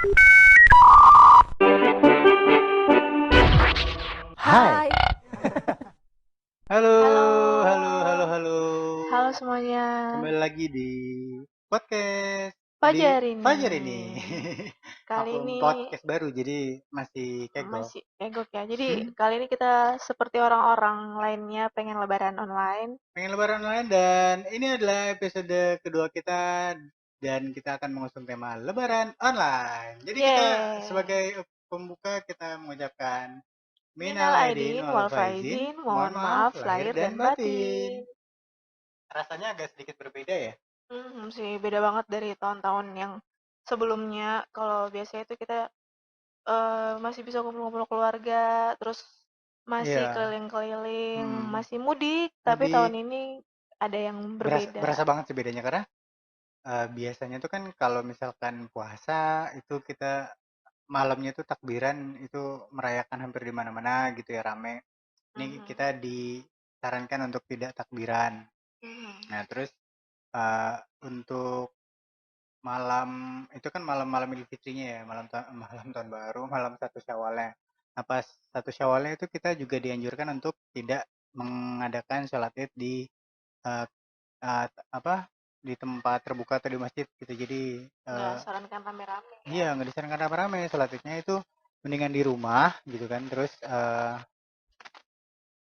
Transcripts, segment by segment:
Hai. Hai, Halo, halo, halo, halo, halo. halo semuanya. Kembali lagi di podcast di Fajar ini, Fajar ini. kali Maklum ini podcast baru jadi masih kegok. masih egok ya. Jadi kali ini kita seperti orang-orang lainnya pengen lebaran online. Pengen lebaran online dan ini adalah episode kedua kita dan kita akan mengusung tema lebaran online. Jadi kita Yeay. sebagai pembuka kita mengucapkan Minal minal aidin aidin wal wal faizin, faizin, mohon mohon maaf maaf lahir lahir dan dan batin. batin. Rasanya agak sedikit berbeda ya. Sih beda banget dari tahun-tahun yang sebelumnya. Kalau biasanya itu kita masih bisa kumpul-kumpul keluarga, terus masih Iya. keliling-keliling, Hmm. masih mudik. Tapi tahun Mudik. ini ada yang Berasa, berbeda. berasa banget sih bedanya karena biasanya tuh kan kalau misalkan puasa itu kita malamnya tuh takbiran itu merayakan hampir di mana-mana gitu ya rame. Ini kita Mhm. disarankan untuk tidak takbiran. Mhm. Nah terus eh, untuk malam itu kan malam-malam Idul Fitrinya ya malam tahun baru malam satu Syawalnya. Nah pas satu Syawalnya itu kita juga dianjurkan untuk tidak mengadakan sholat id di eh, apa, di tempat terbuka atau di masjid gitu. Jadi, Nggak sarankan rame-rame ya. iya nggak disarankan rame-rame, sholat Idnya itu mendingan di rumah gitu kan, terus,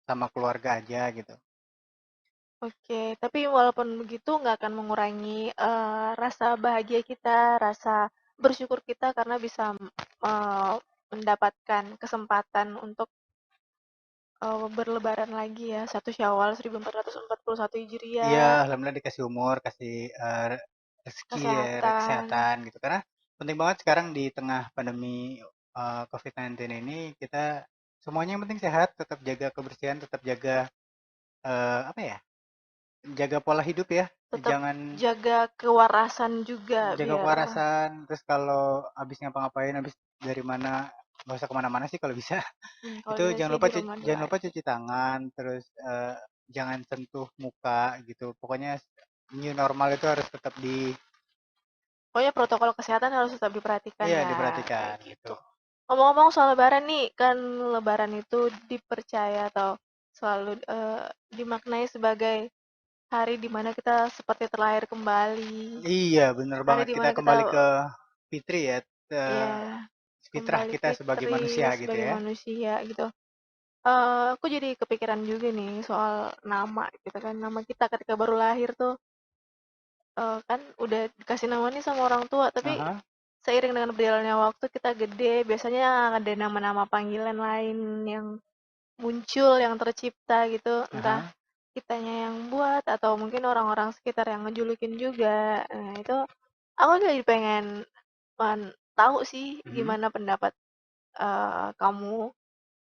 sama keluarga aja gitu. Oke, tapi walaupun begitu nggak akan mengurangi rasa bahagia kita, rasa bersyukur kita karena bisa eh, mendapatkan kesempatan untuk berlebaran lagi ya, 1 Syawal 1441 Iya, Hijriah, alhamdulillah dikasih umur, kasih, rezeki ya, kesehatan. kesehatan gitu. Karena penting banget sekarang di tengah pandemi, COVID-19 ini kita semuanya yang penting sehat, tetap jaga kebersihan, tetap jaga, apa ya, jaga pola hidup ya, Tetap jangan jaga kewarasan juga jaga biar kewarasan, terus kalau habis ngapa-ngapain, habis dari mana, nggak usah kemana-mana sih kalau bisa. kalau Itu bisa sih di rumah dulu jangan lupa aja. cuci tangan, terus jangan sentuh muka gitu. Pokoknya new normal itu harus tetap Pokoknya protokol kesehatan harus tetap diperhatikan iya ya, diperhatikan kayak gitu. gitu. Ngomong-ngomong soal lebaran nih, kan lebaran itu dipercaya atau selalu dimaknai sebagai hari di mana kita seperti terlahir kembali, Iya, bener hari banget. di Kita mana kita kembali ke fitri ya, ya fitrah kembali kita sebagai manusia fitri gitu sebagai ya. manusia gitu. Aku jadi kepikiran juga nih soal nama gitu kan, nama kita ketika baru lahir tuh kan udah dikasih nama nih sama orang tua, tapi Aha, seiring dengan berjalannya waktu kita gede, biasanya ada nama-nama panggilan lain yang muncul, yang tercipta gitu, entah aha. kitanya yang buat atau mungkin orang-orang sekitar yang ngejulukin juga. Nah, itu aku jadi pengen tahu sih Mhm. gimana pendapat kamu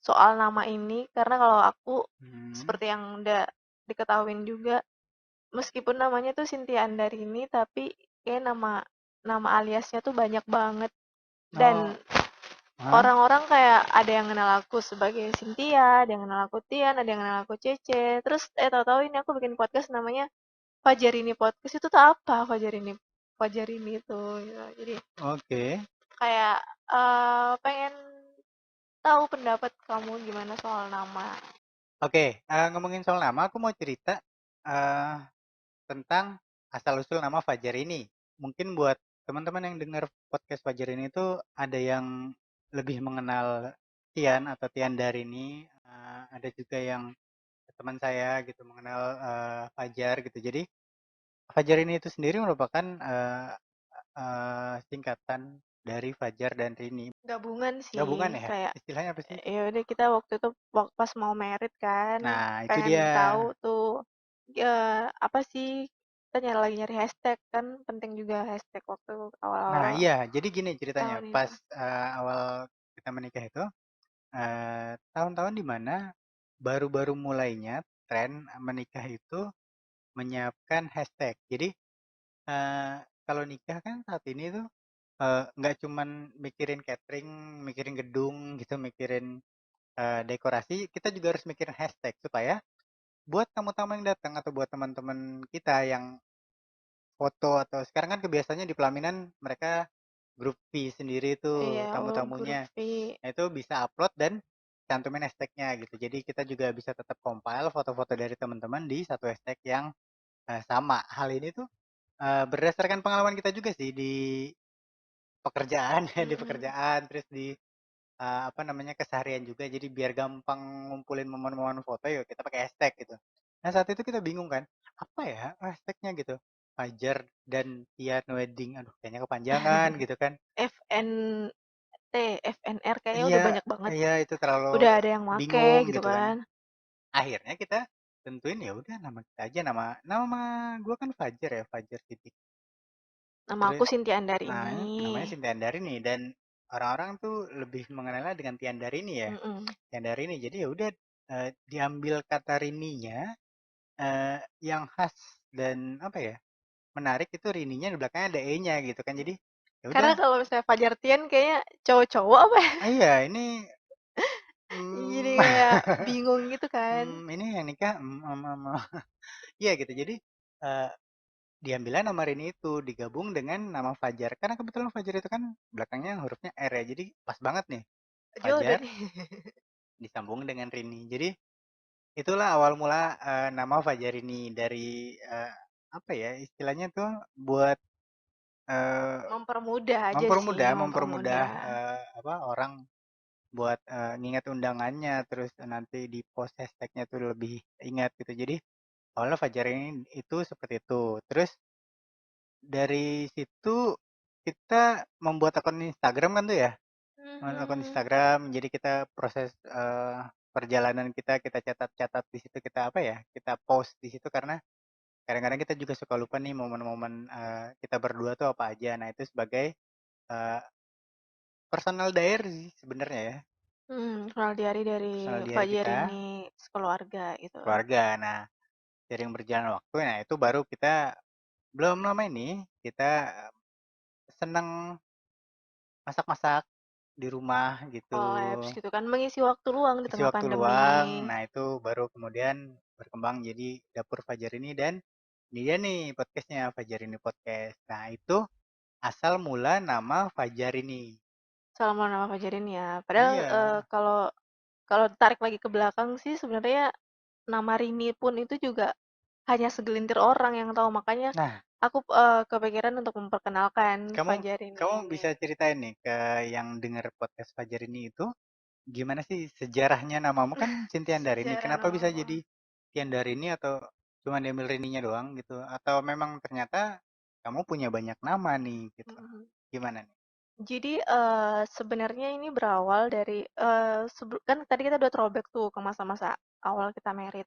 soal nama ini, karena kalau aku Mhm. seperti yang udah diketahuin juga, meskipun namanya tuh Cynthia Andarini, tapi kayak nama nama aliasnya tuh banyak banget. Oh, Dan aha. orang-orang kayak ada yang kenal aku sebagai Cynthia, ada yang kenal aku Tian, ada yang kenal aku Cece. Terus tahu-tahu ini aku bikin podcast namanya Fajarini Podcast. Itu tuh apa Fajarini? Fajarini itu gitu. Jadi Oke. kayak pengen tahu pendapat kamu gimana soal nama. Oke, ngomongin soal nama, aku mau cerita eh, tentang asal-usul nama Fajar ini. Mungkin buat teman-teman yang dengar podcast Fajar ini tuh ada yang lebih mengenal Tian atau Tian Darini, ada juga yang teman saya gitu mengenal Fajar gitu. Jadi Fajar ini itu sendiri merupakan singkatan dari Fajar dan Rini. Gabungan sih, Gabungan ya? kayak Istilahnya apa sih? ya udah kita waktu itu pas mau merit kan, Nah, itu pengen dia. tahu tuh apa sih, kita lagi nyari hashtag kan, penting juga hashtag waktu Nah, awal-awal iya. Jadi gini ceritanya. tahun itu. Pas awal kita menikah itu, tahun-tahun di mana baru-baru mulainya tren menikah itu menyiapkan hashtag. Jadi kalau nikah kan saat ini tuh nggak cuman mikirin catering, mikirin gedung gitu, mikirin dekorasi, kita juga harus mikirin hashtag supaya buat tamu-tamu yang datang atau buat teman-teman kita yang foto atau sekarang kan kebiasaannya di pelaminan mereka grup V sendiri tuh Iya, oh tamu-tamunya. Groovy. Nah, itu bisa upload dan cantumin hashtag-nya gitu. Jadi kita juga bisa tetap compile foto-foto dari teman-teman di satu hashtag yang sama. Hal ini tuh berdasarkan pengalaman kita juga sih di pekerjaan ya, di Mm-mm. pekerjaan terus di apa namanya keseharian juga. Jadi biar gampang ngumpulin momen-momen foto yuk kita pakai hashtag gitu. Nah saat itu kita bingung kan, apa ya hashtagnya gitu. Fajar dan Tian wedding, aduh kayaknya kepanjangan gitu kan. FNT, FNR kayaknya Iya, udah banyak banget. iya itu terlalu Udah ada yang make bingung gitu gitu kan. kan. Akhirnya kita tentuin ya udah nama kita aja, nama nama gua kan Fajar ya, Fajar Sidik. Nama aku Terus Cynthia nah Andarini. namanya si Tiandarini dan orang-orang tuh lebih mengenalnya dengan Tiandarini ya. Mm-mm. Tiandarini. Jadi ya udah diambil kata rininya yang khas dan apa ya? Menarik itu rininya di belakangnya ada e-nya gitu kan. Jadi ya udah, Karena kalau misalnya Fajar Tian kayaknya cowok-cowok apa ya? ah iya ini Jadi mm, kayak bingung gitu kan. ini yang nikah iya gitu. Jadi eh, diambilnya nama Rini itu digabung dengan nama Fajar karena kebetulan Fajar itu kan belakangnya hurufnya R ya. Jadi pas banget nih. Jodoh Fajar nih. disambung dengan Rini. Jadi itulah awal mula nama Fajarini dari apa ya istilahnya tuh buat eh, Mempermudah aja sih, mempermudah mempermudah mempermudah. apa orang buat nginget undangannya terus nanti di post hashtagnya tuh lebih ingat gitu. Jadi awalnya Fajarini itu seperti itu. Terus dari situ kita membuat akun Instagram kan tuh ya. Akun Mhm. Instagram jadi kita proses perjalanan kita catat-catat di situ kita apa ya kita post di situ karena kadang-kadang kita juga suka lupa nih momen-momen kita berdua tuh apa aja. Nah itu sebagai eh, personal diary sih sebenarnya ya, Kenal diary dari personal diary kita Fajarini sekeluarga gitu. keluarga. Nah sering berjalan waktu, nah itu baru kita belum lama ini kita seneng masak-masak di rumah gitu, Collabs gitu kan, mengisi waktu luang di isi tengah waktu pandemi luang. ini. Nah itu baru kemudian berkembang jadi dapur Fajar ini dan ini dia nih podcastnya Fajar ini podcast. Nah itu asal mula nama Fajar ini. Selama nama Fajarini ya. Padahal Iya. kalau kalau tarik lagi ke belakang sih sebenarnya nama Rini pun itu juga hanya segelintir orang yang tahu. Makanya Nah, aku kepikiran untuk memperkenalkan kamu Fajarini kamu ini. bisa ceritain nih ke yang dengar podcast Fajar ini itu gimana sih sejarahnya namamu kan Cintiandarini. Sejarah Kenapa bisa nama. jadi Tiandarini atau cuma diambil Rininya doang gitu? Atau memang ternyata kamu punya banyak nama nih gitu? Mhm. Gimana nih? Jadi, sebenarnya ini berawal dari, kan tadi kita udah throwback tuh ke masa-masa awal kita married.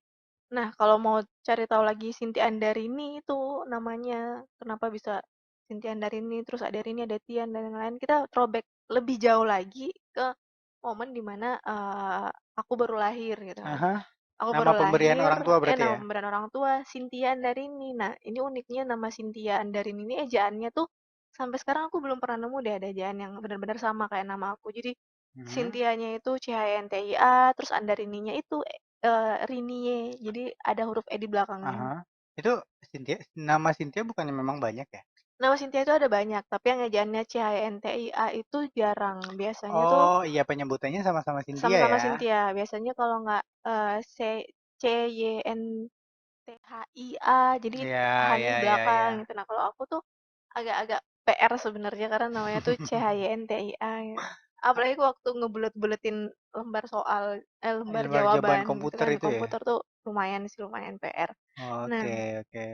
Nah, kalau mau cari tahu lagi Sinti Andarini itu namanya, kenapa bisa Sinti Andarini, terus ada Rini, ada Tian, dan lain-lain, kita throwback lebih jauh lagi ke momen dimana aku baru lahir gitu kan. Aha, Aku nama baru pemberian lahir, orang tua berarti nama ya? pemberian orang tua, Cynthia Andarini. Nah, ini uniknya nama Cynthia Andarini ini ejaannya tuh sampai sekarang aku belum pernah nemu deh ada ejaan yang benar-benar sama kayak nama aku. Jadi Mhm. Cynthia-nya itu Cintia, terus Andarininya itu Rinie. Jadi ada huruf E di belakangnya. Aha. Itu Cynthia, nama Cynthia bukannya memang banyak ya? Nama Cynthia itu ada banyak, tapi yang ejaannya Cintia itu jarang. Biasanya tuh Oh iya penyebutannya sama-sama Cynthia sama-sama ya? Cynthia. Biasanya kalau nggak CYN THIA, jadi Iya, H-nya iya, di iya, iya. belakang gitu. Nah, kalau aku tuh agak-agak PR sebenarnya karena namanya tuh CHYNTIA. Apalagi waktu ngebulet-buletin lembar soal, lembar Lembar jawaban jawaban gitu komputer kan di itu ya? komputer tuh lumayan sih, lumayan PR. Nah, Oke, oke.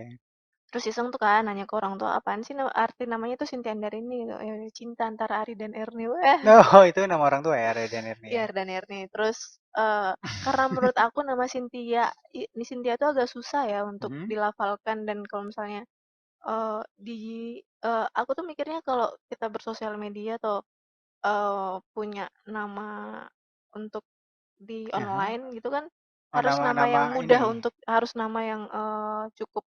terus iseng tuh kan nanya ke orang tua, apaan sih arti namanya tuh Cynthia Andarini gitu. Ya, cinta antara Ari dan Erni. Wah, Oh, itu nama orang tua ya, Reda Nirni iya ya? Ari dan Erni. Terus karena menurut aku nama Cynthia, ini Cynthia tuh agak susah ya untuk Mhm. dilafalkan dan kalau misalnya di aku tuh mikirnya kalau kita bersosial media atau, punya nama untuk di Aha. online gitu kan, Oh, harus nama nama-nama yang ini. mudah untuk harus nama yang, cukup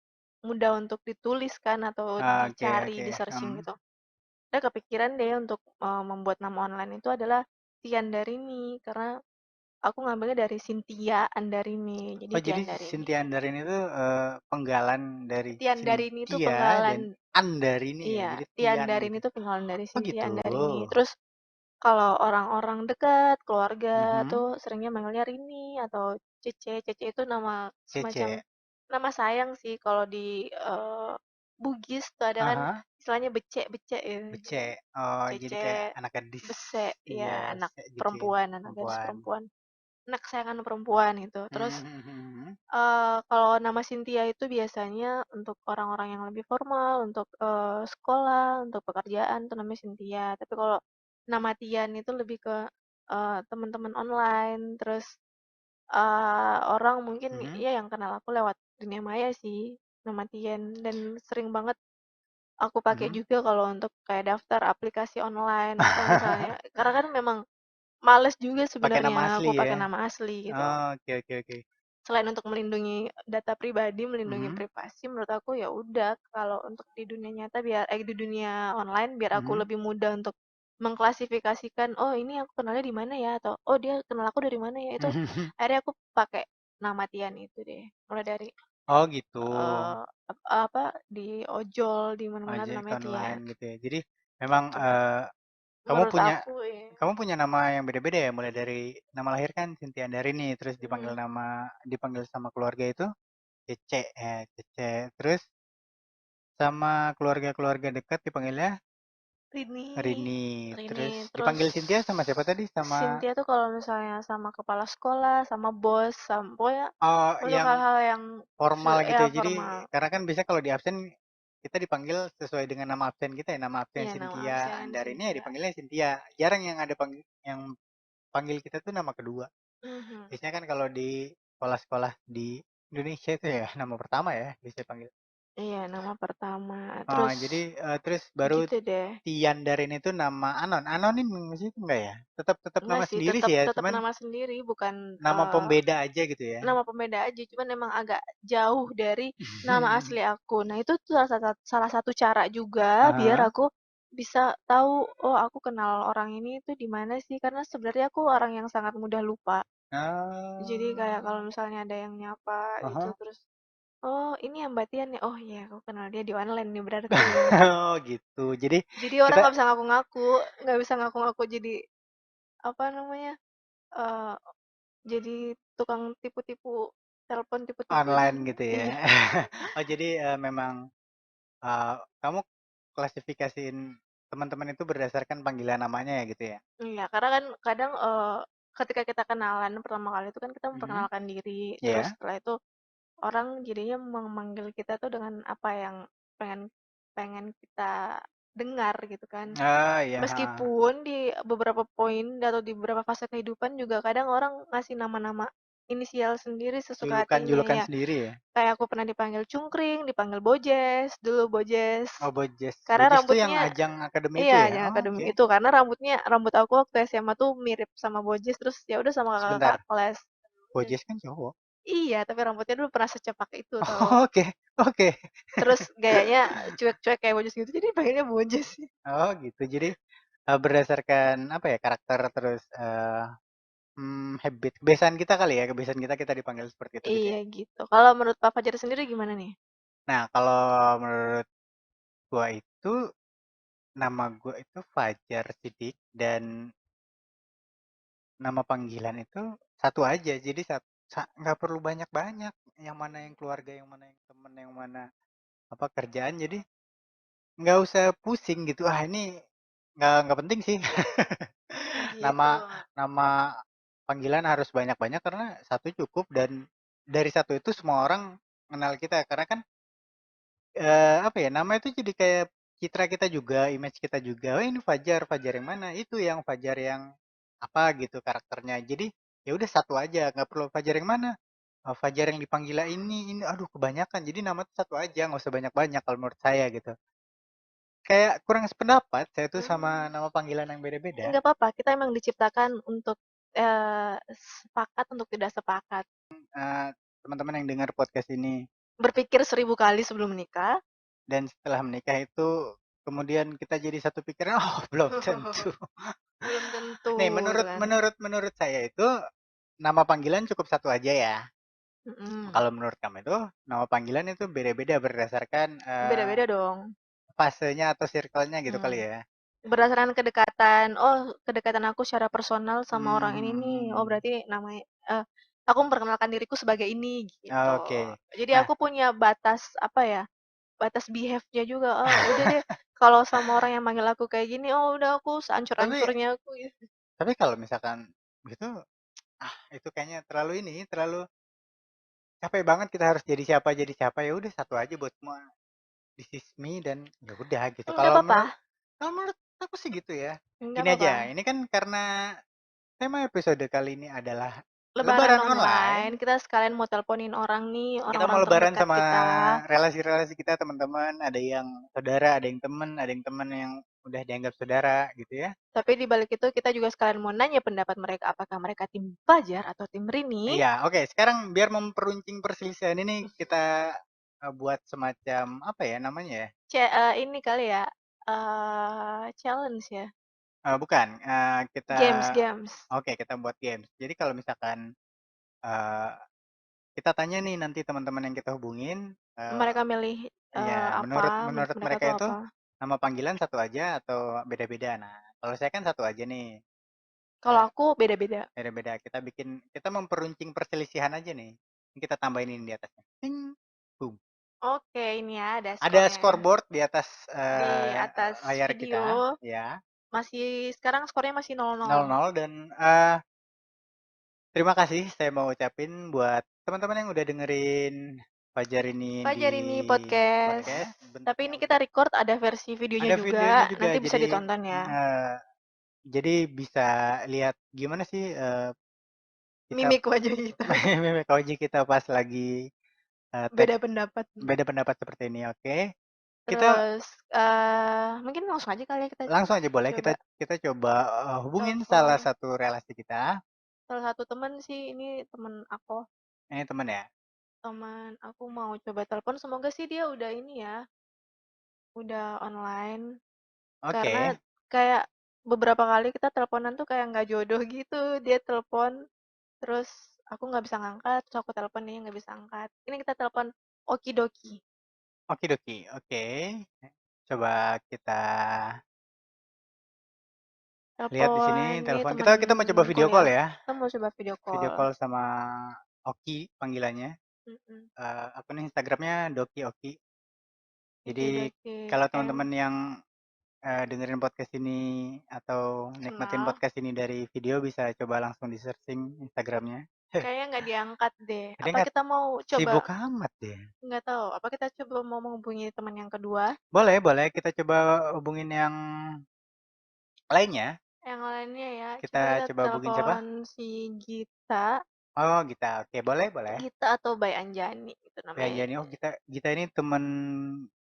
mudah untuk ditulis kan atau Oke, dicari, oke. di-searching gitu. Saya kepikiran deh untuk, membuat nama online itu adalah Tiandarini karena aku ngambilnya dari Cynthia Andarini. Jadi Oh, jadi Tiandarini. Cynthia Andarini itu penggalan dari Tiandarini itu Cynthia dan penggalan. Andarini ya. Iya, Jadi Tian Tiandarini gitu. itu penggalan dari Oh Cynthia gitu. Andarini. Terus kalau orang-orang dekat, keluarga Mhm. tuh seringnya manggilnya Rini atau Cece. Cece itu nama semacam Cece. nama sayang sih. Kalau di Bugis tuh ada kan Aha. istilahnya becek-becek ya. Becek. Oh, jadi Cece, kayak anak gadis. besek, Iya, ya anak se gitu ya. perempuan, anak gadis Perempuan. perempuan. Anak kesayangan perempuan itu. Terus Mhm, mhm, mhm. Kalau nama Cynthia itu biasanya untuk orang-orang yang lebih formal, untuk, sekolah, untuk pekerjaan itu namanya Cynthia. Tapi kalau nama Tian itu lebih ke, teman-teman online, terus, orang mungkin Mhm. ya yang kenal aku lewat dunia maya sih, nama Tian. Dan sering banget aku pakai Mhm. juga kalau untuk kayak daftar aplikasi online atau misalnya karena kan memang males juga Pakai nama sebenarnya asli aku pakai ya? nama asli gitu. Oh, oke, oke, oke. Selain untuk melindungi data pribadi, melindungi Mhm, privasi, menurut aku ya udah kalau untuk di dunia nyata di dunia online biar aku mhm. lebih mudah untuk mengklasifikasikan, oh ini aku kenalnya di mana ya atau oh dia kenal aku dari mana ya itu akhirnya aku pakai nama Tian itu deh. Mulai dari Oh gitu. apa di ojol di mana-mana tuh Ojek namanya online Tian gitu ya. Jadi memang gitu. kamu Menurut punya aku ya. kamu punya nama yang beda-beda ya? Mulai dari nama lahir kan Cynthia Andarini, terus Hmm, dipanggil sama keluarga itu Cece ya, Cece. Terus sama keluarga-keluarga dekat dipanggilnya Rini, Rini. Rini Terus terus dipanggil Cynthia sama siapa tadi? Sama Cynthia tuh kalau misalnya sama kepala sekolah, sama bos, sama pokoknya oh untuk yang hal-hal yang formal gitu ya ya. Jadi formal. karena kan biasa kalau di absen kita dipanggil sesuai dengan nama absen kita ya. Nama absen Iya nama Cynthia absen Andarini ya Cynthia. dipanggilnya Cynthia. Jarang yang panggil kita tuh nama kedua. Mhm. Biasanya kan kalau di sekolah-sekolah di Indonesia itu ya nama pertama ya bisa panggil. Iya nama pertama. Oh, Terus jadi terus baru gitu deh. Tian Darin itu nama anon. Anonim sih enggak ya? Tetap tetap Enggak nama sih, sendiri tetap sih ya, tetap cuman nama sendiri bukan nama pembeda aja gitu ya. nama pembeda aja, cuman emang agak jauh dari nama asli aku. Nah, itu tuh salah satu cara juga biar Aha. aku bisa tahu, oh aku kenal orang ini tuh di mana sih? Karena sebenarnya aku orang yang sangat mudah lupa. Jadi kayak kalau Oh. misalnya ada yang nyapa gitu Aha. terus, oh ini yang Mbak Tian ya, oh iya aku kenal dia di online nih berarti gitu. Oh gitu. Jadi Jadi orang kita nggak bisa ngaku-ngaku, nggak bisa ngaku-ngaku jadi apa namanya, eh jadi tukang tipu-tipu, telepon tipu-tipu itu. online gitu ya. Iya, Oh jadi memang kamu klasifikasiin teman-teman itu berdasarkan panggilan namanya ya gitu ya? iya karena kan kadang ketika kita kenalan pertama kali itu kan kita Mhm. memperkenalkan diri, terus Iya. setelah itu orang jadinya memanggil kita tuh dengan apa yang pengen pengen kita dengar gitu kan. Ah, iya, heeh. Meskipun di beberapa poin atau di beberapa fase kehidupan juga kadang orang ngasih nama-nama inisial sendiri sesuka hatinya Julukan-julukan ya. sendiri ya? Kayak aku pernah dipanggil Cungkring, dipanggil Bojes, dulu Bojes. Oh, Bojes. Karena Bojes tuh yang rambutnya ajang akademi itu iya, ya? yang Oh, akademi oke. itu karena rambut aku waktu SMA tuh mirip sama Bojes terus ya udah sama kakak-kakak Sebentar. kelas. Bojes kan cowok. Iya, tapi rambutnya dulu pernah secepak itu tahu. Oh, oke. Oke. Terus gayanya cuek-cuek kayak Bojes gitu jadi panggilnya Bojes sih. Oh, gitu. Jadi berdasarkan apa ya karakter terus habit kebiasaan kita kali ya kebiasaan kita kita dipanggil seperti itu gitu Iya ya. gitu. Kalau menurut Pak Fajar sendiri gimana nih? Nah kalau menurut gua itu nama gua itu Fajar Sidik dan nama panggilan itu satu aja jadi nggak perlu banyak-banyak yang mana yang keluarga yang mana yang temen yang mana apa kerjaan jadi nggak usah pusing gitu ah ini nggak penting sih Gitu. nama nama panggilan harus banyak-banyak karena satu cukup dan dari satu itu semua orang kenal kita karena kan apa ya nama itu jadi kayak citra kita juga image kita juga oh ini Fajar Fajar yang mana itu yang Fajar yang apa gitu karakternya jadi ya udah satu aja nggak perlu Fajar yang mana. Fajar yang dipanggil ini aduh kebanyakan jadi nama itu satu aja nggak usah banyak-banyak kalau menurut saya gitu kayak kurang sependapat saya tuh sama Hmm, nama panggilan yang beda-beda. nggak apa-apa. Kita emang diciptakan untuk sepakat untuk tidak sepakat. eh, Teman-teman yang dengar podcast ini Berpikir 1000 kali sebelum menikah. dan setelah menikah itu kemudian kita jadi satu pikiran oh belum tentu. Belum tentu Nih gitu menurut kan. menurut menurut saya itu nama panggilan cukup satu aja ya. Mm-mm. Kalau menurut kamu itu nama panggilan itu beda-beda berdasarkan Beda-beda dong. fasenya atau circle-nya gitu kali Hmm. ya. Berdasarkan kedekatan, oh kedekatan aku secara personal sama orang ini nih, oh Hmm, berarti namanya, aku memperkenalkan diriku sebagai ini gitu. oke. Jadi Nah, aku punya batas apa ya, batas behave-nya juga. Oh udah deh, kalau sama orang yang manggil aku kayak gini, oh udah aku tapi seancur-ancurnya aku gitu. tapi kalau misalkan gitu, itu kayaknya terlalu ini, terlalu capek banget kita harus jadi siapa ya udah satu aja buat semua. This is me dan ya udah gitu. Nggak apa-apa, Kalau menurut aku sih gitu ya. nggak Gini apa-apa. aja, ini kan karena tema episode kali ini adalah Lebaran lebaran online, online. kita sekalian mau teleponin orang nih, Kita mau orang-orang lebaran terdekat sama kita. relasi-relasi kita, teman-teman. Ada yang saudara, ada yang teman yang udah dianggap saudara gitu ya. Tapi di balik itu kita juga sekalian mau nanya pendapat mereka, apakah mereka tim Fajar atau tim Rini? Iya, oke. Sekarang biar memperuncing perselisihan ini kita buat semacam apa ya namanya ya? Ini kali ya, challenge ya? Bukan, kita Games games. oke kita buat games. Jadi kalau misalkan eh, kita tanya nih nanti teman-teman yang kita hubungin, Mereka milih, ya apa, menurut menurut mereka mereka tuh itu apa. nama panggilan satu aja atau beda-beda. Nah, kalau saya kan satu aja nih, Kalau aku beda-beda. beda-beda. Kita memperuncing perselisihan aja nih. Ini kita tambahin ini di atasnya. Ting, boom. Oke, ini ya ada Ada skornya ya. scoreboard di atas Di atas layar kita, video, ya. masih sekarang skornya masih 0-0. 0-0 dan terima kasih saya mau ucapin buat teman-teman yang udah dengerin Fajar ini di Fajar ini podcast. podcast. Tapi Bentuknya ini kita record ada versi videonya ada videonya juga, juga, nanti bisa ditonton ya. jadi bisa lihat gimana sih kita Mimik wajah kita. meme koji kita pas lagi tag Beda pendapat. beda pendapat seperti ini. Oke, kita Terus, mungkin langsung aja kali ya kita langsung aja boleh coba kita kita coba hubungin salah telepon. satu relasi kita. Salah satu temen sih, ini temen aku. Ini teman ya. Teman aku mau coba telepon, semoga sih dia udah ini ya, udah online. Karena Oke, kayak beberapa kali kita teleponan tuh kayak nggak jodoh gitu. Dia telepon, terus aku nggak bisa ngangkat, terus aku telepon dia nggak bisa angkat. Ini kita telepon okidoki. oke doki, oke. Coba kita lihat di sini Telepon, ini telepon. teman Kita mau coba video call kuliah. ya. Kita mau coba video Video call. call sama Oki panggilannya. Mm-mm. Akun Instagramnya Doki Oki. Jadi Okidoki, kalau M teman-teman yang dengerin podcast ini atau nikmatin personal. podcast ini dari video bisa coba langsung di searching Instagramnya. Kayaknya nggak diangkat deh. Dia Apa nggak kita mau coba, sibuk amat deh. nggak tahu, apa kita coba mau menghubungi teman yang kedua? Boleh, boleh. Kita coba hubungin yang lainnya. Yang lainnya ya, coba Kita kita coba hubungin siapa? telepon si Gita. Oh, Gita. Oke, boleh, boleh. Gita atau Bay Anjani itu Ya, namanya. jadi oh Gita ini temen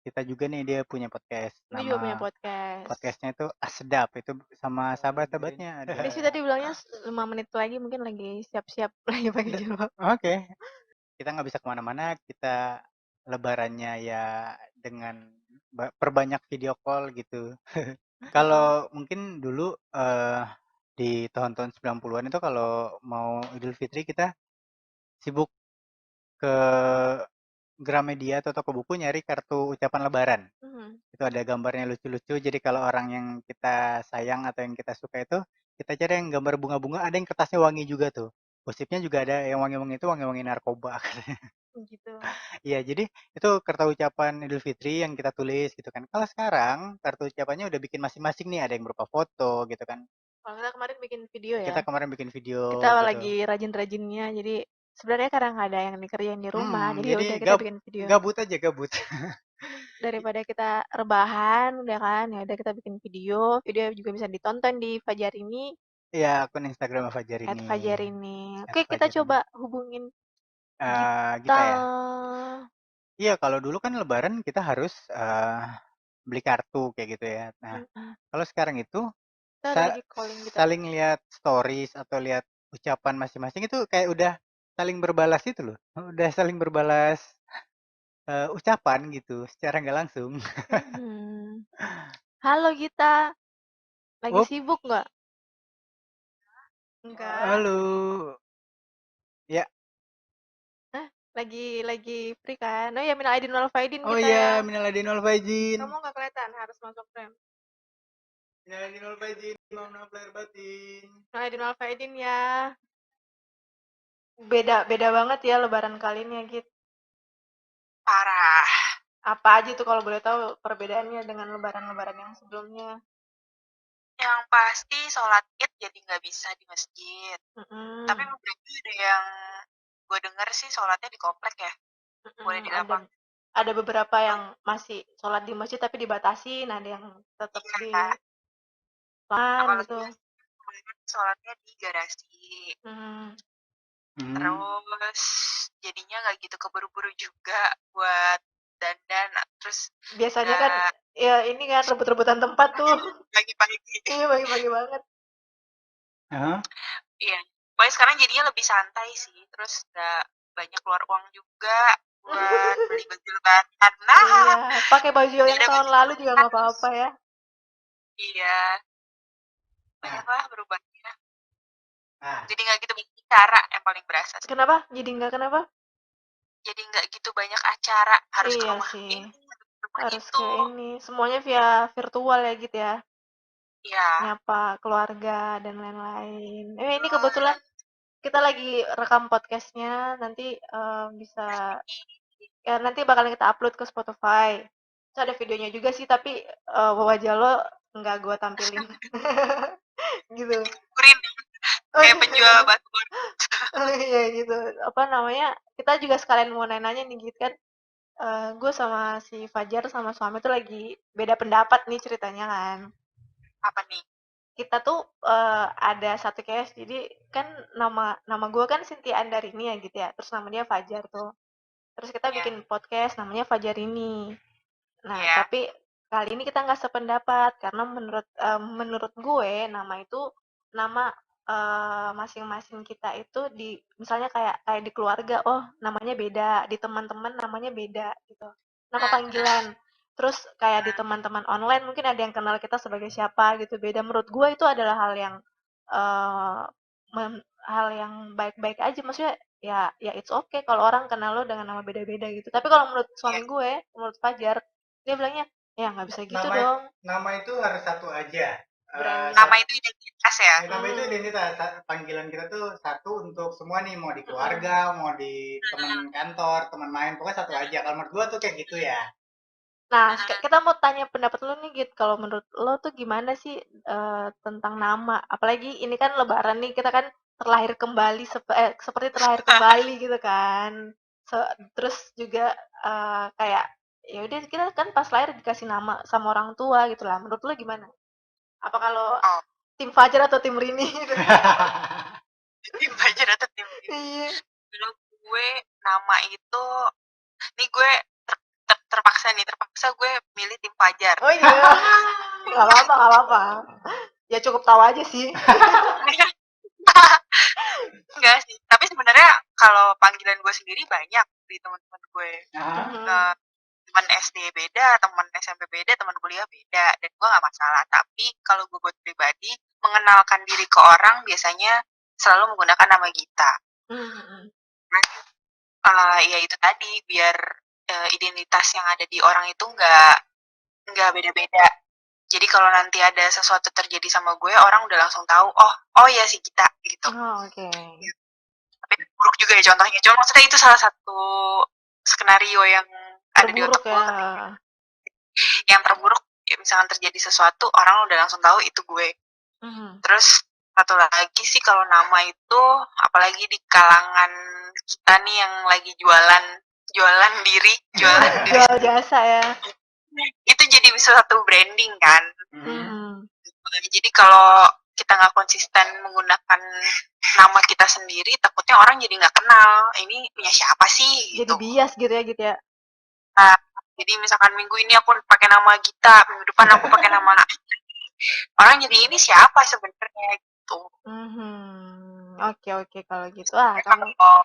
kita juga nih, dia punya podcast. Dia juga Nama punya podcast. podcastnya itu Sedap. Itu sama sahabat-sahabatnya ada. Dia sih tadi bilangnya 5 menit lagi mungkin lagi siap-siap lagi pakai jilbab. Oke, kita nggak bisa kemana-mana. Kita lebarannya ya dengan perbanyak video call gitu. Kalau mungkin dulu di tahun-tahun 90-an itu kalau mau Idul Fitri kita sibuk ke Gramedia atau toko buku nyari kartu ucapan lebaran. Mhm. Itu ada gambarnya lucu-lucu. Jadi kalau orang yang kita sayang atau yang kita suka itu, kita cari yang gambar bunga-bunga, ada yang kertasnya wangi juga tuh. Gosipnya juga ada yang wangi-wangi itu wangi-wangi narkoba. Gitu. Iya, jadi itu kartu ucapan Idul Fitri yang kita tulis gitu kan. Kalau sekarang kartu ucapannya udah bikin masing-masing nih, ada yang berupa foto gitu kan. Kalau kita kemarin bikin video ya, Kita kemarin bikin kita video gitu. lagi rajin-rajinnya. Jadi sebenarnya karena nggak ada yang dikerjain di rumah, jadi ya Jadi udah kita bikin video. gabut aja gabut. Daripada kita rebahan, udah kan, ya udah kita bikin video. Video juga bisa ditonton di Fajar ini, Ya, akun Instagram Fajar ini. Fajar ini. Oke, kita Fajar ini. coba hubungin Gita. Kita ya. Iya, kalau dulu kan Lebaran kita harus beli kartu kayak gitu ya. Nah, Mm, kalau sekarang itu kita sa- lagi calling Gita. saling lihat stories atau lihat ucapan masing-masing itu kayak udah saling berbalas itu loh. Udah saling berbalas ucapan gitu secara nggak langsung. Mhm. Halo Gita, lagi Up, sibuk nggak? Enggak. halo. lagi free kan? Oh ya, minal aidin wal faidin Oh kita iya, ya. minal aidin wal faizin. Kamu nggak kelihatan, harus masuk frame. Minal aidin wal faizin, mohon maaf lahir batin. Minal aidin wal faidin ya. Beda banget ya lebaran kali ini ya, Git. Parah. Apa aja tuh kalau boleh tahu perbedaannya dengan lebaran-lebaran yang sebelumnya? Yang pasti sholat id jadi nggak bisa di masjid. Tapi Mm-mm. beberapa ada yang gue denger sih sholatnya di komplek ya. Boleh di Ada lapang. ada beberapa yang masih sholat di masjid tapi dibatasin, ada yang tetap di Iya. lapangan Apalagi gitu. kemarin sholatnya di garasi. Hmm. Terus jadinya nggak gitu keburu-buru juga buat dandan. Terus Biasanya kan nggak ya ini kan rebut-rebutan tempat tuh. pagi-pagi. Iya, pagi-pagi banget. Hah? Iya. Pokoknya sekarang jadinya lebih santai sih. Terus nggak banyak keluar uang juga buat beli baju lebaran. Nah, Iya, pakai baju nggak yang ada tahun baju lalu juga lebaran. nggak apa-apa ya. Iya, Nah, banyaklah berubahnya. nah, Jadi nggak gitu banyak acara yang paling berasa sih. Kenapa? Jadi nggak kenapa? Jadi nggak gitu banyak acara. Harus ke Iya rumah sih, ini, harus ke rumah harus itu. ke ini. Semuanya via virtual ya gitu ya. Iya. Nyapa keluarga dan lain-lain. Ini kebetulan Hmm, kita lagi rekam podcastnya, nanti bisa ya nanti bakalan kita upload ke Spotify. Terus ada videonya juga sih, tapi wajah lo nggak gue tampilin. Gitu. Kurin kayak penjual batu. Oh iya gitu. Apa namanya? Kita juga sekalian mau nanya nih gitu kan. Gue sama si Fajar sama suami tuh lagi beda pendapat nih ceritanya kan. Apa nih? Kita tuh ada satu case, jadi kan nama nama gue kan Cynthia Andarini ya gitu ya. Terus nama dia Fajar tuh. Terus kita Ya, bikin podcast namanya Fajarini. Nah, ya. tapi kali ini kita nggak sependapat karena menurut gue nama itu nama masing-masing kita itu di misalnya kayak kayak di keluarga, oh namanya beda, di teman-teman namanya beda gitu. Nama panggilan. Terus kayak di teman-teman online mungkin ada yang kenal kita sebagai siapa gitu. Beda menurut gue itu adalah eh hal yang baik-baik aja maksudnya ya it's okay kalau orang kenal lo dengan nama beda-beda gitu. Tapi kalau menurut Ya. suami gue, menurut Fajar, dia bilangnya, ya nggak bisa gitu nama dong, nama itu harus satu aja. branding. Nama itu identitas ya. Nama itu identitas. Panggilan kita tuh satu untuk semua nih, mau di Mm-mm. keluarga, mau di teman kantor, teman main, pokoknya satu aja. Kalau menurut gua tuh kayak gitu ya. Nah, kita mau tanya pendapat lo nih, Git. Kalau menurut lo tuh gimana sih tentang nama? Apalagi ini kan Lebaran nih, kita kan terlahir kembali, seperti terlahir kembali gitu kan. Terus juga kayak ya udah kita kan pas lahir dikasih nama sama orang tua gitu lah. Menurut lo gimana? Apa kalau Oh, tim Fajar atau tim Rini gitu? tim Fajar atau tim ini? Iya. Kalau gue nama itu, nih gue terpaksa gue milih tim Fajar. Oh iya. Nggak apa-apa, nggak apa-apa. Ya cukup tahu aja sih. Enggak sih, tapi sebenarnya kalau panggilan gue sendiri banyak di teman-teman gue. Mhm. Teman SD beda, teman SMP beda, teman kuliah beda, dan gue nggak masalah. Tapi kalau gue buat pribadi, mengenalkan diri ke orang biasanya selalu menggunakan nama Gita. Mhm. Ya itu tadi, biar identitas yang ada di orang itu nggak beda-beda. Jadi kalau nanti ada sesuatu terjadi sama gue, orang udah langsung tahu, oh ya si Gita gitu. Oh, oke. Tapi buruk juga ya contohnya. Cuma maksudnya itu salah satu skenario yang ada di Terburuk otak ya. gue. Yang terburuk, ya misalkan terjadi sesuatu, orang udah langsung tahu itu gue. Mhm. Terus satu lagi sih kalau nama itu, apalagi di kalangan kita nih yang lagi jualan diri, Jual jasa ya. itu jadi suatu branding kan. Mhm. Jadi kalau kita nggak konsisten menggunakan nama kita sendiri, takutnya orang jadi nggak kenal ini punya siapa sih Jadi gitu. bias gitu ya gitu ya. Nah, jadi misalkan minggu ini aku pakai nama Gita, minggu depan aku pakai nama orang, jadi ini siapa sebenarnya gitu. Mhm. Oke oke kalau gitu. Ah, kamu Kalau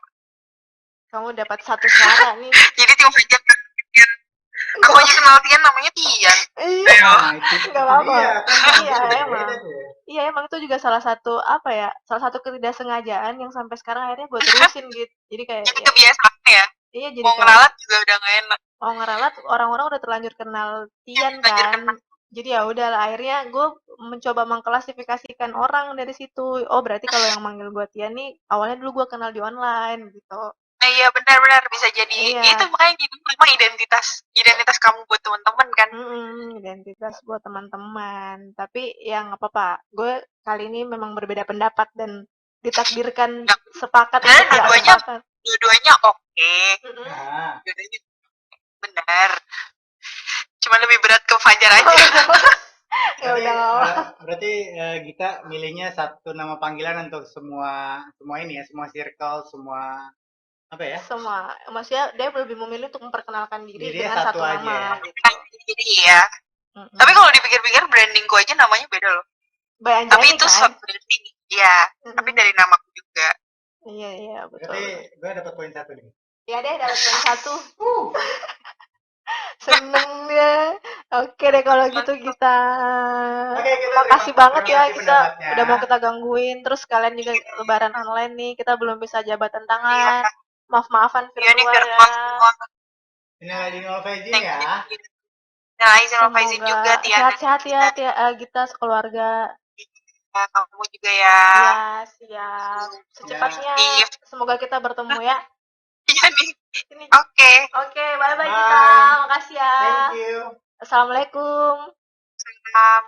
kamu dapat satu suara nih. jadi tim Fajar Tian, aku aja kenal Tian namanya Tian. Iya. Nah, itu Nggak apa-apa. dia kan Iya beda-beda emang. tuh. Iya emang itu juga salah satu apa ya? Salah satu ketidaksengajaan yang sampai sekarang akhirnya gue terusin gitu. Jadi kayak Jadi ya kebiasaan ya. Iya, jadi Mau kayak ngeralat juga udah gak enak. mau ngeralat orang-orang udah terlanjur kenal Tian Lanjut kan. kenal. Jadi ya udah lah, akhirnya gue mencoba mengklasifikasikan orang dari situ. Oh, berarti kalau yang manggil gue Tian nih awalnya dulu gue kenal di online gitu. Nah, iya benar-benar bisa jadi itu, Iya. makanya jadi memang identitas kamu buat teman-teman kan. Identitas buat teman-teman. Tapi ya nggak apa-apa. Gue kali ini memang berbeda pendapat dan ditakdirkan Yang sepakat sebenarnya untuk nggak dua-duanya sepakat. dua-duanya oke. Mm-mm. Nah, Dua-duanya benar. Cuma lebih berat ke Fajar Oh, aja. ya berarti udah nggak apa. berarti kita milihnya satu nama panggilan untuk semua semua ini ya, semua circle, semua apa ya? Semua, maksudnya dia lebih memilih untuk memperkenalkan diri Jadinya dengan satu satu aja ya. nama gitu. Jadi ya. Tapi Mm-mm. kalau dipikir-pikir brandingku aja namanya beda loh. By Tapi Anjani itu kan? sub branding. Iya. Tapi Mm-mm. dari namaku juga. Iya iya betul. Berarti gue dapat poin satu nih. Ya deh dapat poin satu. Seneng dia. Oke deh kalau gitu kita Oke, kita makasih banget terima ya kasih kita pendapatnya. udah mau kita gangguin. Terus kalian juga lebaran online nih, kita belum bisa jabatan Iya. tangan. Maaf-maafan Iya nih virtual ya. virtual semua. Ini lagi nol izin Thank ya. you. Nah, izin sama Faizin Semoga juga, Tian dan sehat-sehat ya, kita. kita sekeluarga. Ya, kamu juga ya. Iya, siap. Secepatnya If. semoga kita bertemu ya. Iya nih. Ini. Oke. Oke, bye-bye kita. Bye. Makasih ya. Thank you. Assalamualaikum. Salam.